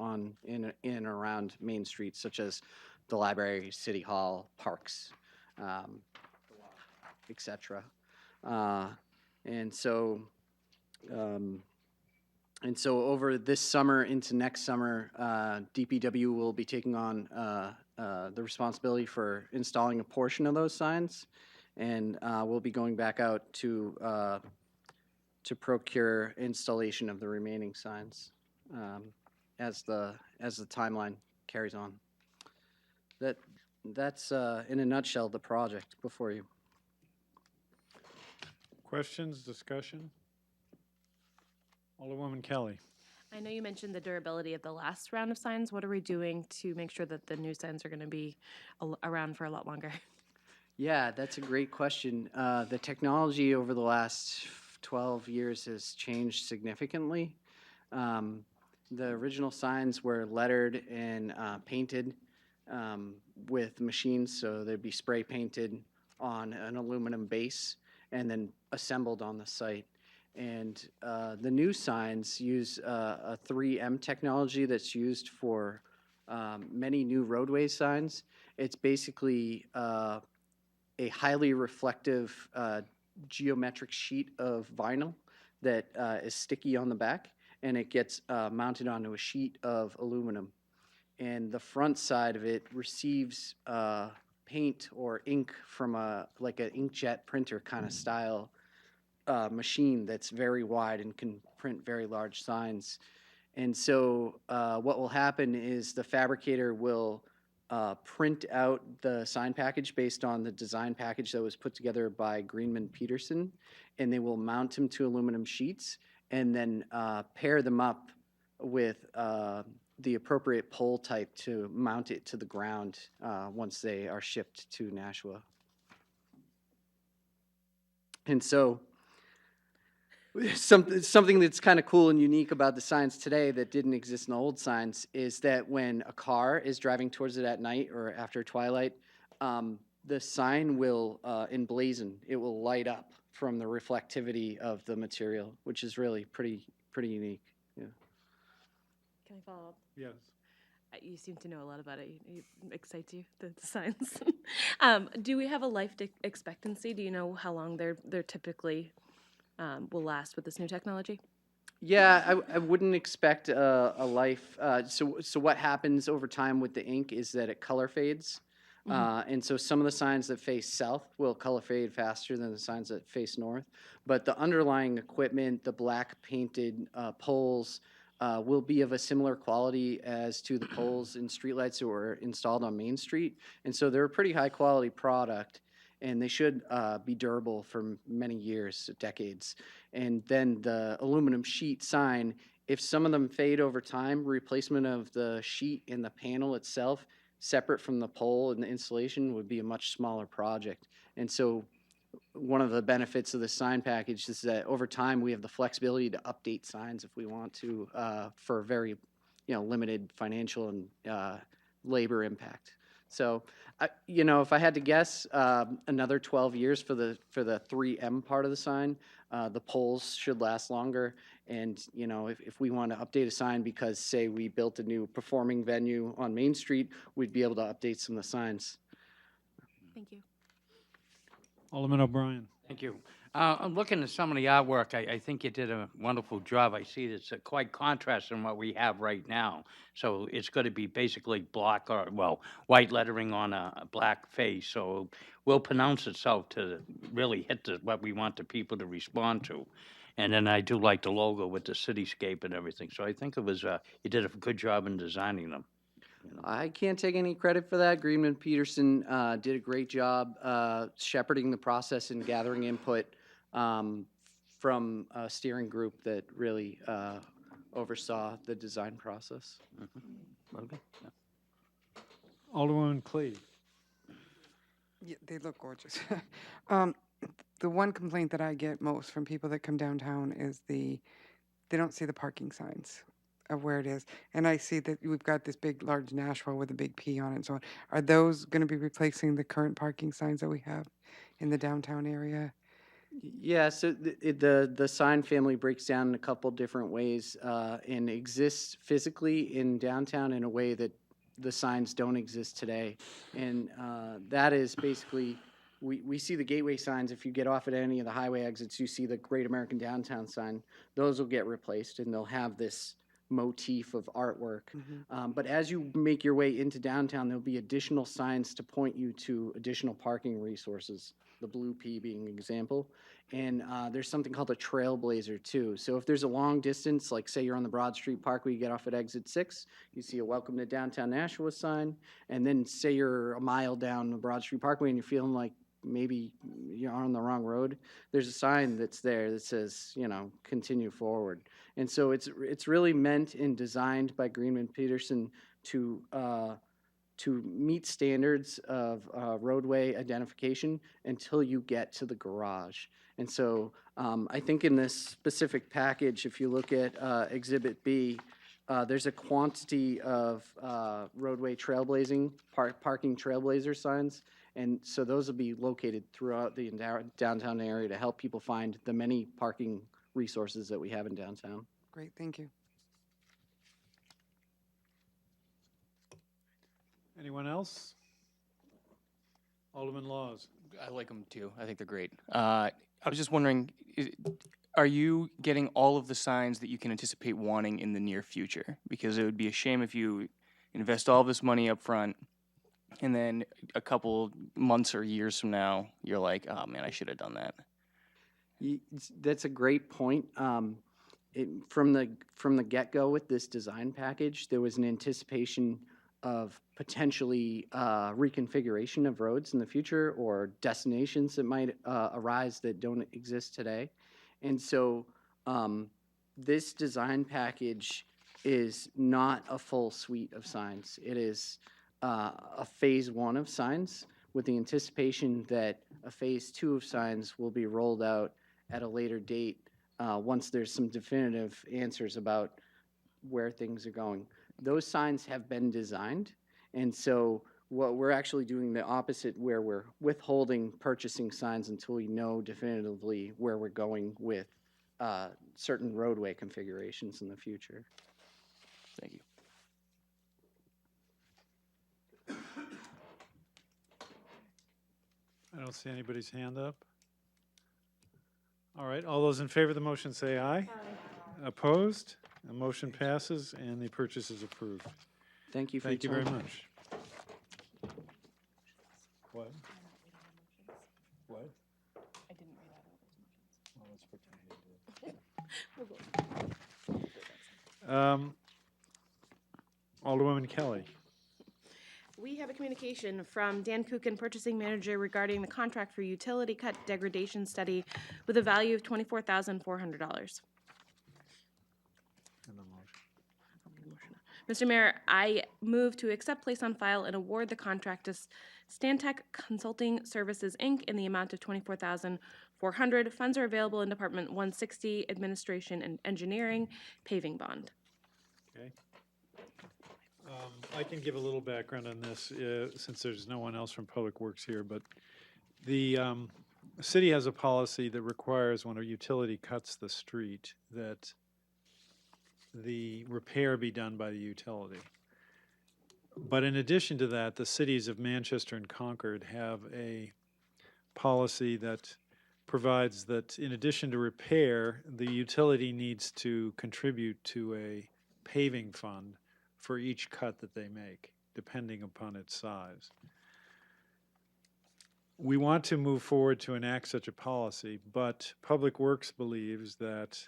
in and around Main Street, such as the library, City Hall, parks, etc. And so over this summer into next summer, DPW will be taking on the responsibility for installing a portion of those signs, and we'll be going back out to procure installation of the remaining signs as the timeline carries on. That's in a nutshell the project before you. Questions, discussion? Alderwoman Kelly. I know you mentioned the durability of the last round of signs. What are we doing to make sure that the new signs are going to be around for a lot longer? Yeah, that's a great question. The technology over the last 12 years has changed significantly. The original signs were lettered and painted with machines, so they'd be spray painted on an aluminum base and then assembled on the site. And the new signs use a 3M technology that's used for many new roadway signs. It's basically a highly reflective geometric sheet of vinyl that is sticky on the back, and it gets mounted onto a sheet of aluminum. And the front side of it receives paint or ink from like an inkjet printer kind of style machine that's very wide and can print very large signs. And so what will happen is the fabricator will print out the sign package based on the design package that was put together by Greenman Peterson, and they will mount them to aluminum sheets and then pair them up with the appropriate pole type to mount it to the ground once they are shipped to Nashua. And so something that's kind of cool and unique about the signs today that didn't exist in the old signs is that when a car is driving towards it at night or after twilight, the sign will emblazon. It will light up from the reflectivity of the material, which is really pretty unique. Yeah. Can I follow up? Yes. You seem to know a lot about it. It excites you, the signs. Do we have a life expectancy? Do you know how long they're typically will last with this new technology? Yeah, I wouldn't expect a life. So what happens over time with the ink is that it color fades. And so some of the signs that face south will color fade faster than the signs that face north. But the underlying equipment, the black painted poles, will be of a similar quality as to the poles in streetlights that were installed on Main Street. And so they're a pretty high quality product, and they should be durable for many years, decades. And then the aluminum sheet sign, if some of them fade over time, replacement of the sheet and the panel itself, separate from the pole and the installation, would be a much smaller project. And so one of the benefits of the sign package is that over time we have the flexibility to update signs if we want to for very limited financial and labor impact. So, if I had to guess, another 12 years for the 3M part of the sign. The poles should last longer, and if we want to update a sign because, say, we built a new performing venue on Main Street, we'd be able to update some of the signs. Thank you. Alderman O'Brien. Thank you. I'm looking at some of the artwork. I think you did a wonderful job. I see it's quite contrast from what we have right now. So it's going to be basically block or, well, white lettering on a black face. So it will pronounce itself to really hit what we want the people to respond to. And then I do like the logo with the cityscape and everything. So I think it was, you did a good job in designing them. I can't take any credit for that. Greenman Peterson did a great job shepherding the process and gathering input from a steering group that really oversaw the design process. Okay. Yeah. Alderwoman Cleve. Yeah, they look gorgeous. The one complaint that I get most from people that come downtown is they don't see the parking signs of where it is. And I see that we've got this big, large Nashville with a big P on it and so on. Are those going to be replacing the current parking signs that we have in the downtown area? Yeah, so the sign family breaks down in a couple different ways and exists physically in downtown in a way that the signs don't exist today. And that is basically, we see the gateway signs. If you get off at any of the highway exits, you see the Great American Downtown sign. Those will get replaced, and they'll have this motif of artwork. But as you make your way into downtown, there'll be additional signs to point you to additional parking resources, the blue P being an example. And there's something called a trailblazer too. So if there's a long distance, like say you're on the Broad Street Parkway, you get off at exit 6, you see a welcome to downtown Nashua sign, and then say you're a mile down the Broad Street Parkway and you're feeling like maybe you're on the wrong road, there's a sign that's there that says, continue forward. And so it's really meant and designed by Greenman Peterson to meet standards of roadway identification until you get to the garage. And so I think in this specific package, if you look at Exhibit B, there's a quantity of roadway trailblazing, parking trailblazer signs. And so those will be located throughout the downtown area to help people find the many parking resources that we have in downtown. Great, thank you. Anyone else? Alderman Laws. I like them too. I think they're great. I was just wondering, are you getting all of the signs that you can anticipate wanting in the near future? Because it would be a shame if you invest all this money up front and then a couple months or years from now, you're like, oh man, I should have done that. That's a great point. From the get-go with this design package, there was an anticipation of potentially reconfiguration of roads in the future or destinations that might arise that don't exist today. And so this design package is not a full suite of signs. It is a phase 1 of signs with the anticipation that a phase 2 of signs will be rolled out at a later date once there's some definitive answers about where things are going. Those signs have been designed, and so what we're actually doing the opposite, where we're withholding purchasing signs until we know definitively where we're going with certain roadway configurations in the future. Thank you. I don't see anybody's hand up. All right, all those in favor of the motion say aye. Aye. Opposed? The motion passes and the purchase is approved. Thank you for Thank you your very time. much. What? What? I didn't read out all those motions. Well, let's pretend you did. Alderwoman Kelly. We have a communication from Dan Kuchen, Purchasing Manager, regarding the contract for utility cut degradation study with a value of $24,400. Mr. Mayor, I move to accept, place on file, and award the contract to Stantec Consulting Services, Inc. in the amount of $24,400. Funds are available in Department 160, Administration and Engineering, Paving Bond. Okay. I can give a little background on this, since there's no one else from Public Works here, but the city has a policy that requires when a utility cuts the street that the repair be done by the utility. But in addition to that, the cities of Manchester and Concord have a policy that provides that in addition to repair, the utility needs to contribute to a paving fund for each cut that they make, depending upon its size. We want to move forward to enact such a policy, but Public Works believes that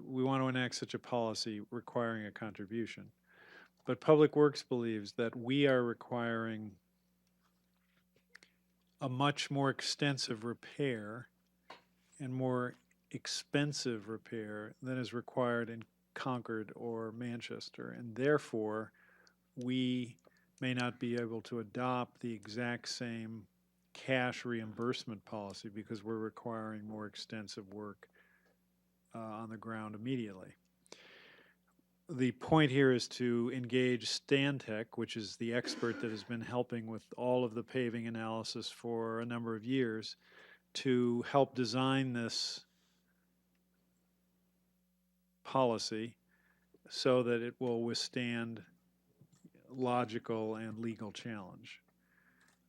we want to enact such a policy requiring a contribution. But Public Works believes that we are requiring a much more extensive repair and more expensive repair than is required in Concord or Manchester. And therefore, we may not be able to adopt the exact same cash reimbursement policy because we're requiring more extensive work on the ground immediately. The point here is to engage Stantec, which is the expert that has been helping with all of the paving analysis for a number of years, to help design this policy so that it will withstand logical and legal challenge.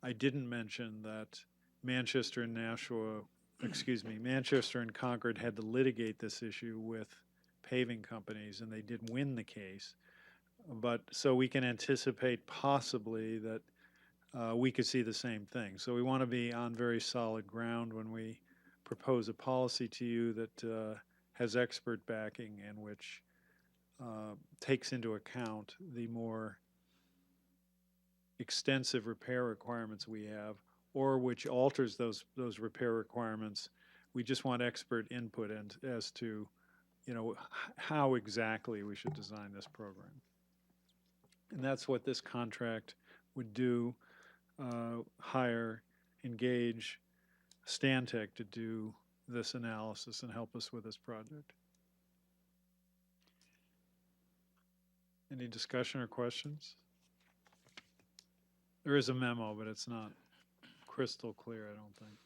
I didn't mention that Manchester and Manchester and Concord had to litigate this issue with paving companies, and they did win the case. But so we can anticipate possibly that we could see the same thing. So we want to be on very solid ground when we propose a policy to you that has expert backing and which takes into account the more extensive repair requirements we have, or which alters those repair requirements. We just want expert input as to how exactly we should design this program. And that's what this contract would do, engage Stantec to do this analysis and help us with this project. Any discussion or questions? There is a memo, but it's not crystal clear, I don't think.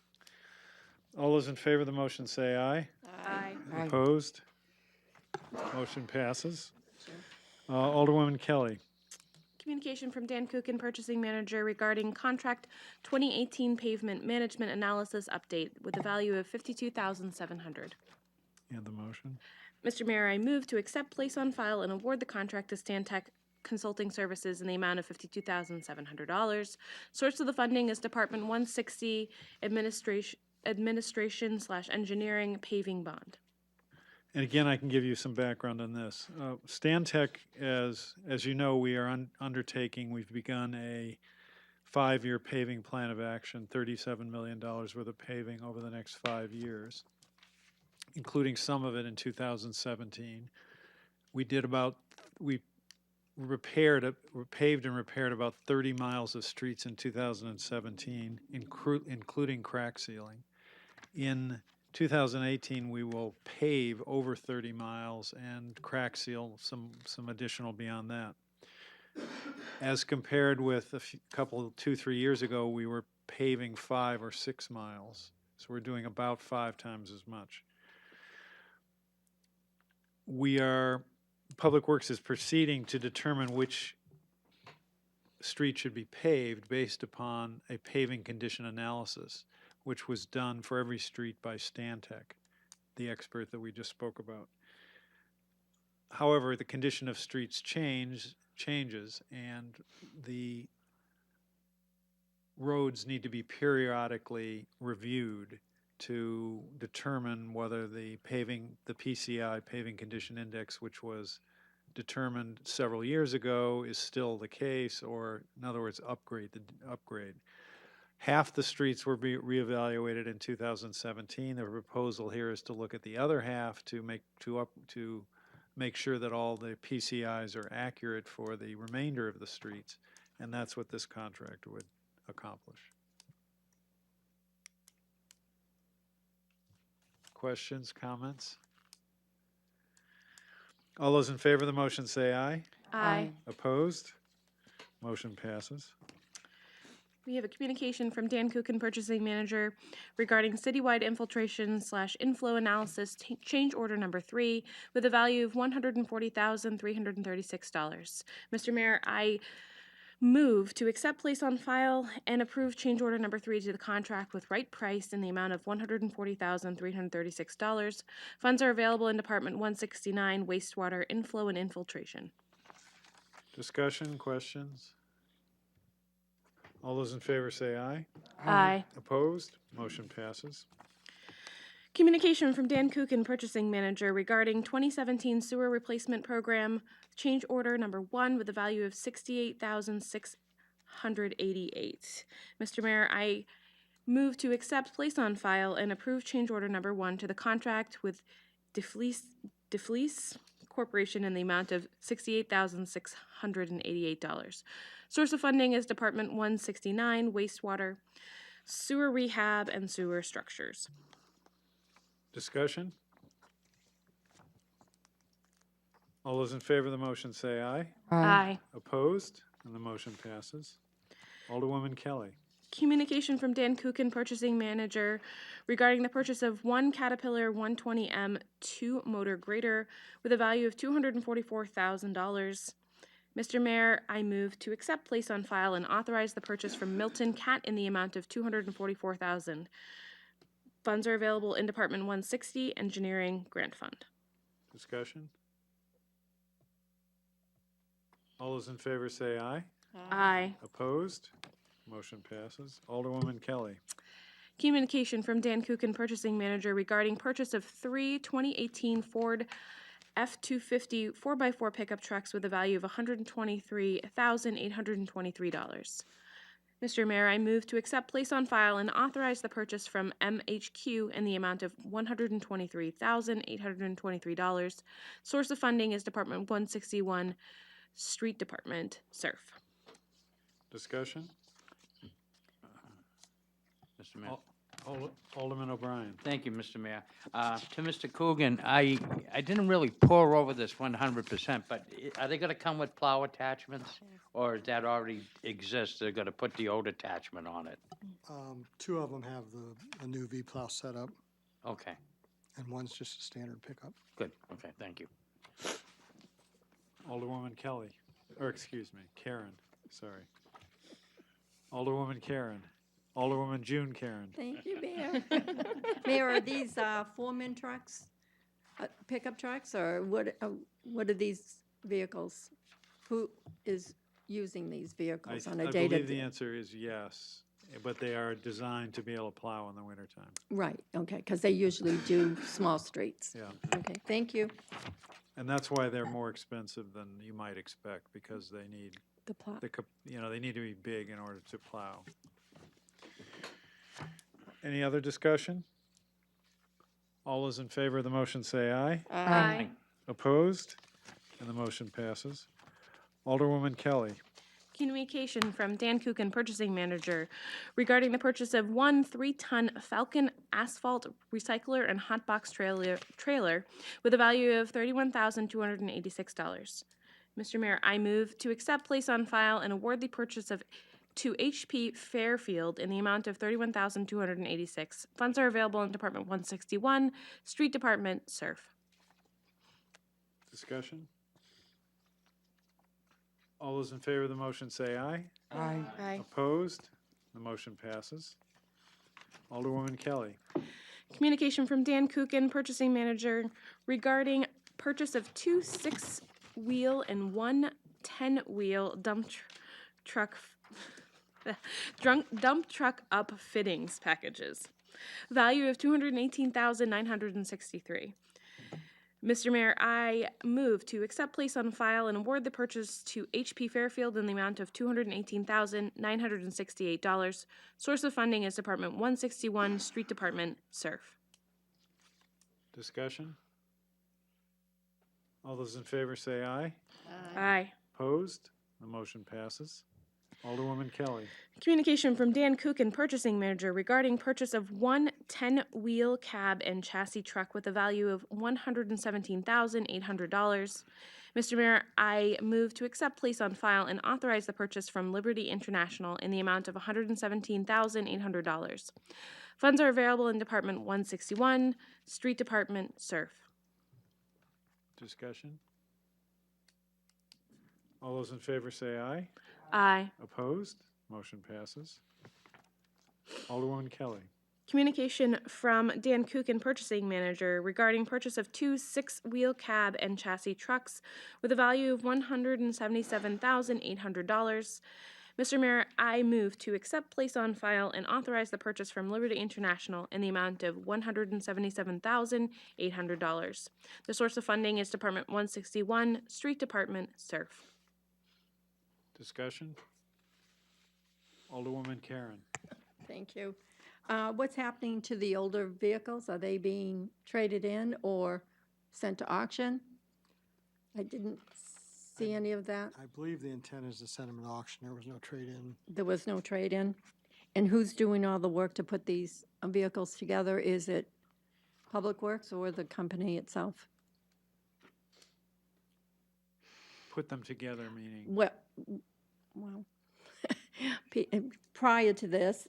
All those in favor of the motion say aye. Aye. Aye. Opposed? Motion passes. Alderwoman Kelly. Communication from Dan Kuchen, Purchasing Manager, regarding contract 2018 pavement management analysis update with a value of $52,700. And the motion. Mr. Mayor, I move to accept, place on file, and award the contract to Stantec Consulting Services in the amount of $52,700. Source of the funding is Department 160 Administration/Engineering Paving Bond. And again, I can give you some background on this. Stantec, as you know, we are we've begun a 5-year paving plan of action, $37 million worth of paving over the next 5 years, including some of it in 2017. We paved and repaired about 30 miles of streets in 2017, including crack sealing. In 2018, we will pave over 30 miles and crack seal some additional beyond that. As compared with a 2-3 years ago, we were paving 5 or 6 miles. So we're doing about 5 times as much. Public Works is proceeding to determine which street should be paved based upon a paving condition analysis, which was done for every street by Stantec, the expert that we just spoke about. However, the condition of streets changes, and the roads need to be periodically reviewed to determine whether the PCI, Paving Condition Index, which was determined several years ago, is still the case, or in other words, upgrade. Half the streets were reevaluated in 2017. The proposal here is to look at the other half to make sure that all the PCIs are accurate for the remainder of the streets, and that's what this contract would accomplish. Questions, comments? All those in favor of the motion say aye. Aye. Opposed? Motion passes. We have a communication from Dan Kuchen, Purchasing Manager, regarding citywide infiltration/inflow analysis change order number 3 with a value of $140,336. Mr. Mayor, I move to accept, place on file, and approve change order number 3 to the contract with Right Price in the amount of $140,336. Funds are available in Department 169, wastewater inflow and infiltration. Discussion, questions? All those in favor say aye. Aye. Opposed? Motion passes. Communication from Dan Kuchen, Purchasing Manager, regarding 2017 sewer replacement program, change order number 1 with a value of $68,688. Mr. Mayor, I move to accept, place on file, and approve change order number 1 to the contract with DeFleece Corporation in the amount of $68,688. Source of funding is Department 169, wastewater, sewer rehab, and sewer structures. Discussion? All those in favor of the motion say aye. Aye. Opposed? And the motion passes. Alderwoman Kelly. Communication from Dan Kuchen, Purchasing Manager, regarding the purchase of one Caterpillar 120M 2-motor grader with a value of $244,000. Mr. Mayor, I move to accept, place on file, and authorize the purchase from Milton Cat in the amount of $244,000. Funds are available in Department 160, Engineering Grant Fund. Discussion? All those in favor say aye. Aye. Opposed? Motion passes. Alderwoman Kelly. Communication from Dan Kuchen, Purchasing Manager, regarding purchase of 3 2018 Ford F-250 4x4 pickup trucks with a value of $123,823. Mr. Mayor, I move to accept, place on file, and authorize the purchase from MHQ in the amount of $123,823. Source of funding is Department 161, Street Department, SURF. Discussion? Mr. Mayor. Alderman O'Brien. Thank you, Mr. Mayor. To Mr. Coogan, I didn't really pore over this 100%, but are they gonna come with plow attachments? Or does that already exist? They're gonna put the old attachment on it? 2 of them have the new V-plow setup, Okay, and one's just a standard pickup. good, okay, thank you. Alderwoman Kelly, or excuse me, Karen, sorry. Alderwoman Karen. Alderwoman June Karen. Thank you, Mayor. Mayor, are these foreman trucks, pickup trucks, or what are these vehicles? Who is using these vehicles on a I day-to-day? believe the answer is yes, but they are designed to be able to plow in the wintertime. Right, okay, because they usually do small streets. Yeah, Okay, thank you. and that's why they're more expensive than you might expect, because they need, The plow. they need to be big in order to plow. Any other discussion? All those in favor of the motion say aye. Aye. Opposed? And the motion passes. Alderwoman Kelly. Communication from Dan Kuchen, Purchasing Manager, regarding the purchase of one 3-ton Falcon asphalt recycler and hot box trailer with a value of $31,286. Mr. Mayor, I move to accept, place on file, and award the purchase of to HP Fairfield in the amount of $31,286. Funds are available in Department 161, Street Department, SURF. Discussion? All those in favor of the motion say aye. Aye. Aye. Opposed? The motion passes. Alderwoman Kelly. Communication from Dan Kuchen, Purchasing Manager, regarding purchase of 2 6-wheel and 1 10-wheel dump truck up fittings packages. Value of $218,963. Mr. Mayor, I move to accept, place on file, and award the purchase to HP Fairfield in the amount of $218,968. Source of funding is Department 161, Street Department, SURF. Discussion? All those in favor say aye. Aye. Opposed? The motion passes. Alderwoman Kelly. Communication from Dan Kuchen, Purchasing Manager, regarding purchase of 1 10-wheel cab and chassis truck with a value of $117,800. Mr. Mayor, I move to accept, place on file, and authorize the purchase from Liberty International in the amount of $117,800. Funds are available in Department 161, Street Department, SURF. Discussion? All those in favor say aye. Aye. Opposed? Motion passes. Alderwoman Kelly. Communication from Dan Kuchen, Purchasing Manager, regarding purchase of 2 six-wheel cab and chassis trucks with a value of $177,800. Mr. Mayor, I move to accept, place on file, and authorize the purchase from Liberty International in the amount of $177,800. The source of funding is Department 161, Street Department, SURF. Discussion? Alderwoman Karen. Thank you. What's happening to the older vehicles? Are they being traded in or sent to auction? I didn't see any of that. I believe the intent is to send them to auction. There was no trade-in. There was no trade-in. And who's doing all the work to put these vehicles together? Is it Public Works or the company itself? Put them together, meaning? Well, prior to this,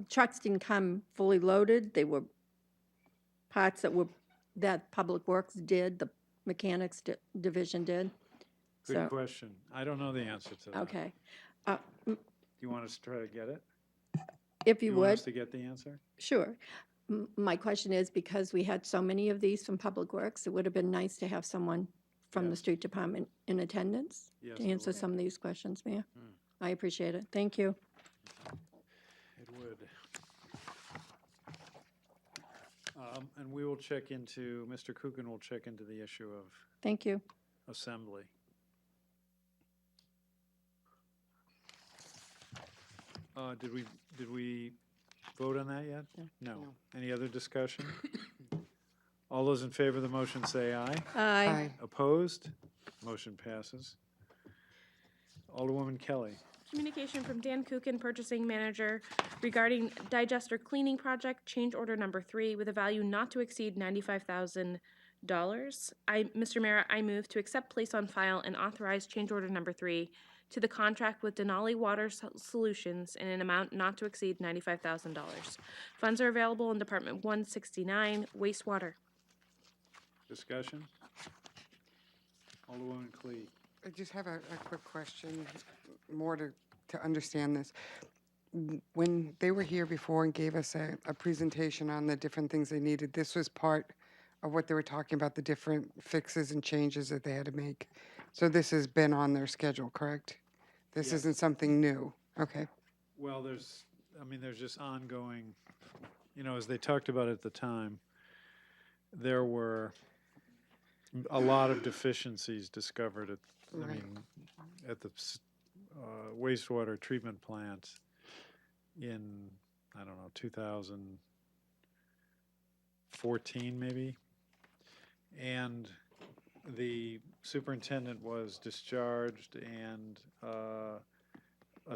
trucks didn't come fully loaded. They were parts that Public Works did, the mechanics division did. Good So, question. I don't know the answer to that. okay. Do you want us to try to get it? If you Want would, us to get the answer? sure. My question is, because we had so many of these from Public Works, it would have been nice to have someone from the Yes. Street Department in attendance Yes, to it answer would. some of these questions, Mayor. I appreciate it. Thank you. It would. And we will check into, Mr. Kuchen will check into the issue of Thank you. assembly. Did we vote on that yet? No. Any other discussion? All those in favor of the motion say aye. Aye. Opposed? Motion passes. Alderwoman Kelly. Communication from Dan Kuchen, Purchasing Manager, regarding digester cleaning project, change order number 3, with a value not to exceed $95,000. Mr. Mayor, I move to accept, place on file, and authorize change order number 3 to the contract with Denali Water Solutions in an amount not to exceed $95,000. Funds are available in Department 169, wastewater. Discussion? Alderwoman Clee. I just have a quick question, more to understand this. When they were here before and gave us a presentation on the different things they needed, this was part of what they were talking about, the different fixes and changes that they had to make. So this has been on their schedule, correct? This Yes. isn't something new? Okay. Well, there's just ongoing, as they talked about at the time, there were a lot of deficiencies discovered at the wastewater treatment plant in, 2014 maybe. And the superintendent was discharged, and a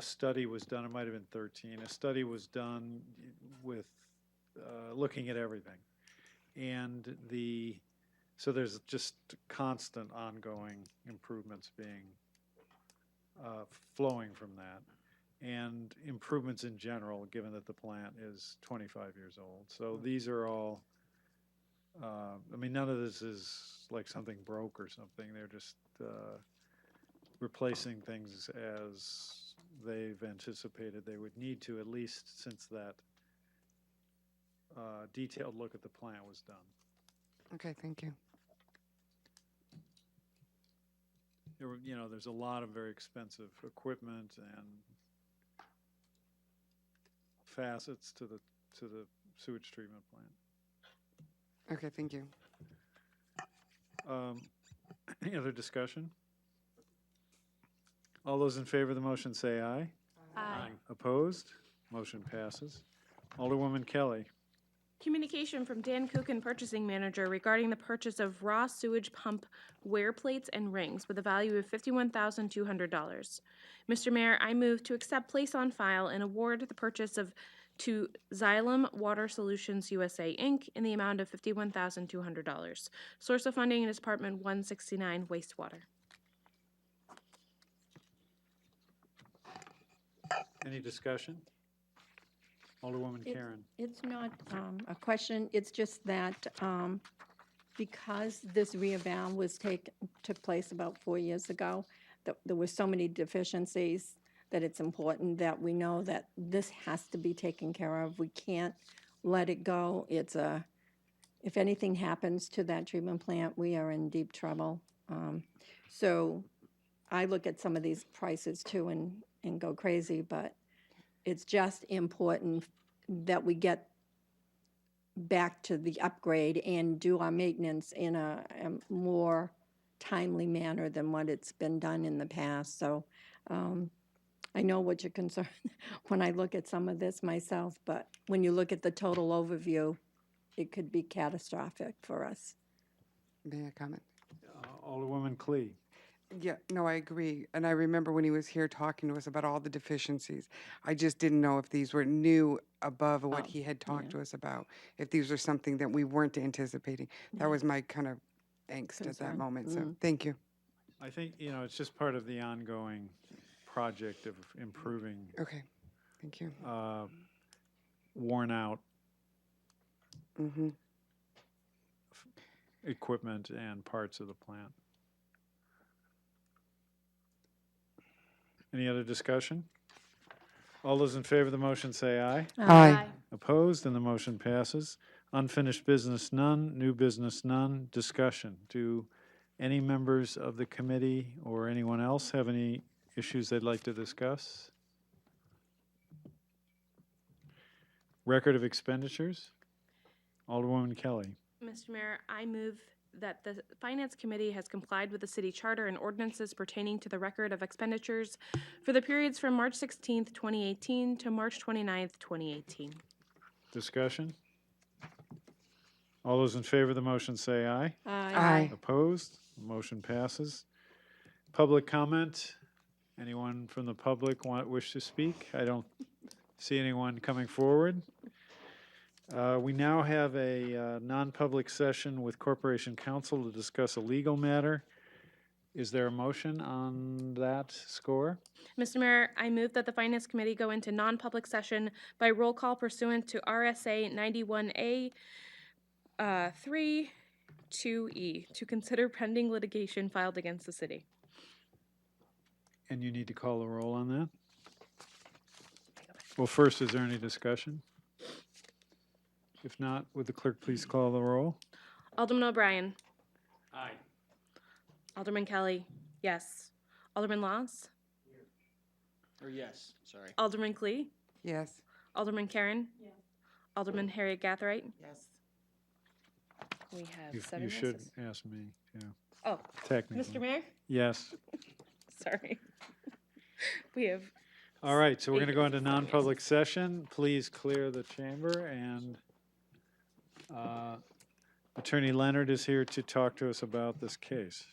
study was done. It might have been 13. A study was done with looking at everything. And so there's just constant ongoing improvements being flowing from that, and improvements in general, given that the plant is 25 years old. So these are all, none of this is like something broke or something. They're just replacing things as they've anticipated they would need to, at least since that detailed look at the plant was done. Okay, thank you. There were, there's a lot of very expensive equipment and facets to the sewage treatment plant. Okay, thank you. Any other discussion? All those in favor of the motion say aye. Aye. Opposed? Motion passes. Alderwoman Kelly. Communication from Dan Kuchen, Purchasing Manager, regarding the purchase of raw sewage pump wear plates and rings with a value of $51,200. Mr. Mayor, I move to accept, place on file, and award the purchase of to Xylem Water Solutions USA, Inc. in the amount of $51,200. Source of funding is Department 169 wastewater. Any discussion? Alderwoman Karen. It's not a question, it's just that because this reeval took place about 4 years ago, there were so many deficiencies that it's important that we know that this has to be taken care of. We can't let it go. If anything happens to that treatment plant, we are in deep trouble. So I look at some of these prices too and go crazy, but it's just important that we get back to the upgrade and do our maintenance in a more timely manner than what it's been done in the past. So I know what you're concerned when I look at some of this myself, but when you look at the total overview, it could be catastrophic for us. May I comment? Alderwoman Clee. Yeah, no, I agree. And I remember when he was here talking to us about all the deficiencies. I just didn't know if these were new above what he had talked to us about, if these were something that we weren't anticipating. That was my kind of angst at that Concern. moment. So thank you. I think, it's just part of the ongoing project of improving Okay, thank you. worn out Mm-hmm. equipment and parts of the plant. Any other discussion? All those in favor of the motion say aye. Aye. Opposed, and the motion passes. Unfinished business, none. New business, none. Discussion. Do any members of the committee or anyone else have any issues they'd like to discuss? Record of expenditures. Alderwoman Kelly. Mr. Mayor, I move that the Finance Committee has complied with the city charter and ordinances pertaining to the record of expenditures for the periods from March 16th, 2018 to March 29th, 2018. Discussion. All those in favor of the motion say aye. Aye. Opposed? Motion passes. Public comment. Anyone from the public wish to speak? I don't see anyone coming forward. We now have a non-public session with Corporation Counsel to discuss a legal matter. Is there a motion on that score? Mr. Mayor, I move that the Finance Committee go into non-public session by roll call pursuant to RSA 91A 2E to consider pending litigation filed against the city. And you need to call the roll on that? Well, first, is there any discussion? If not, would the clerk please call the roll? Alderman O'Brien. Aye. Alderman Kelly. Yes. Alderman Laws. Or yes, sorry. Alderman Clee. Yes. Alderman Karen. Yes. Alderman Harriet Gathright. Yes. We have seven You should yeses. ask me, yeah, Oh, technically. Mr. Mayor? Yes. Sorry. We have All right, so we're going to go into 8 yeses. non-public session. Please clear the chamber, and Attorney Leonard is here to talk to us about this case.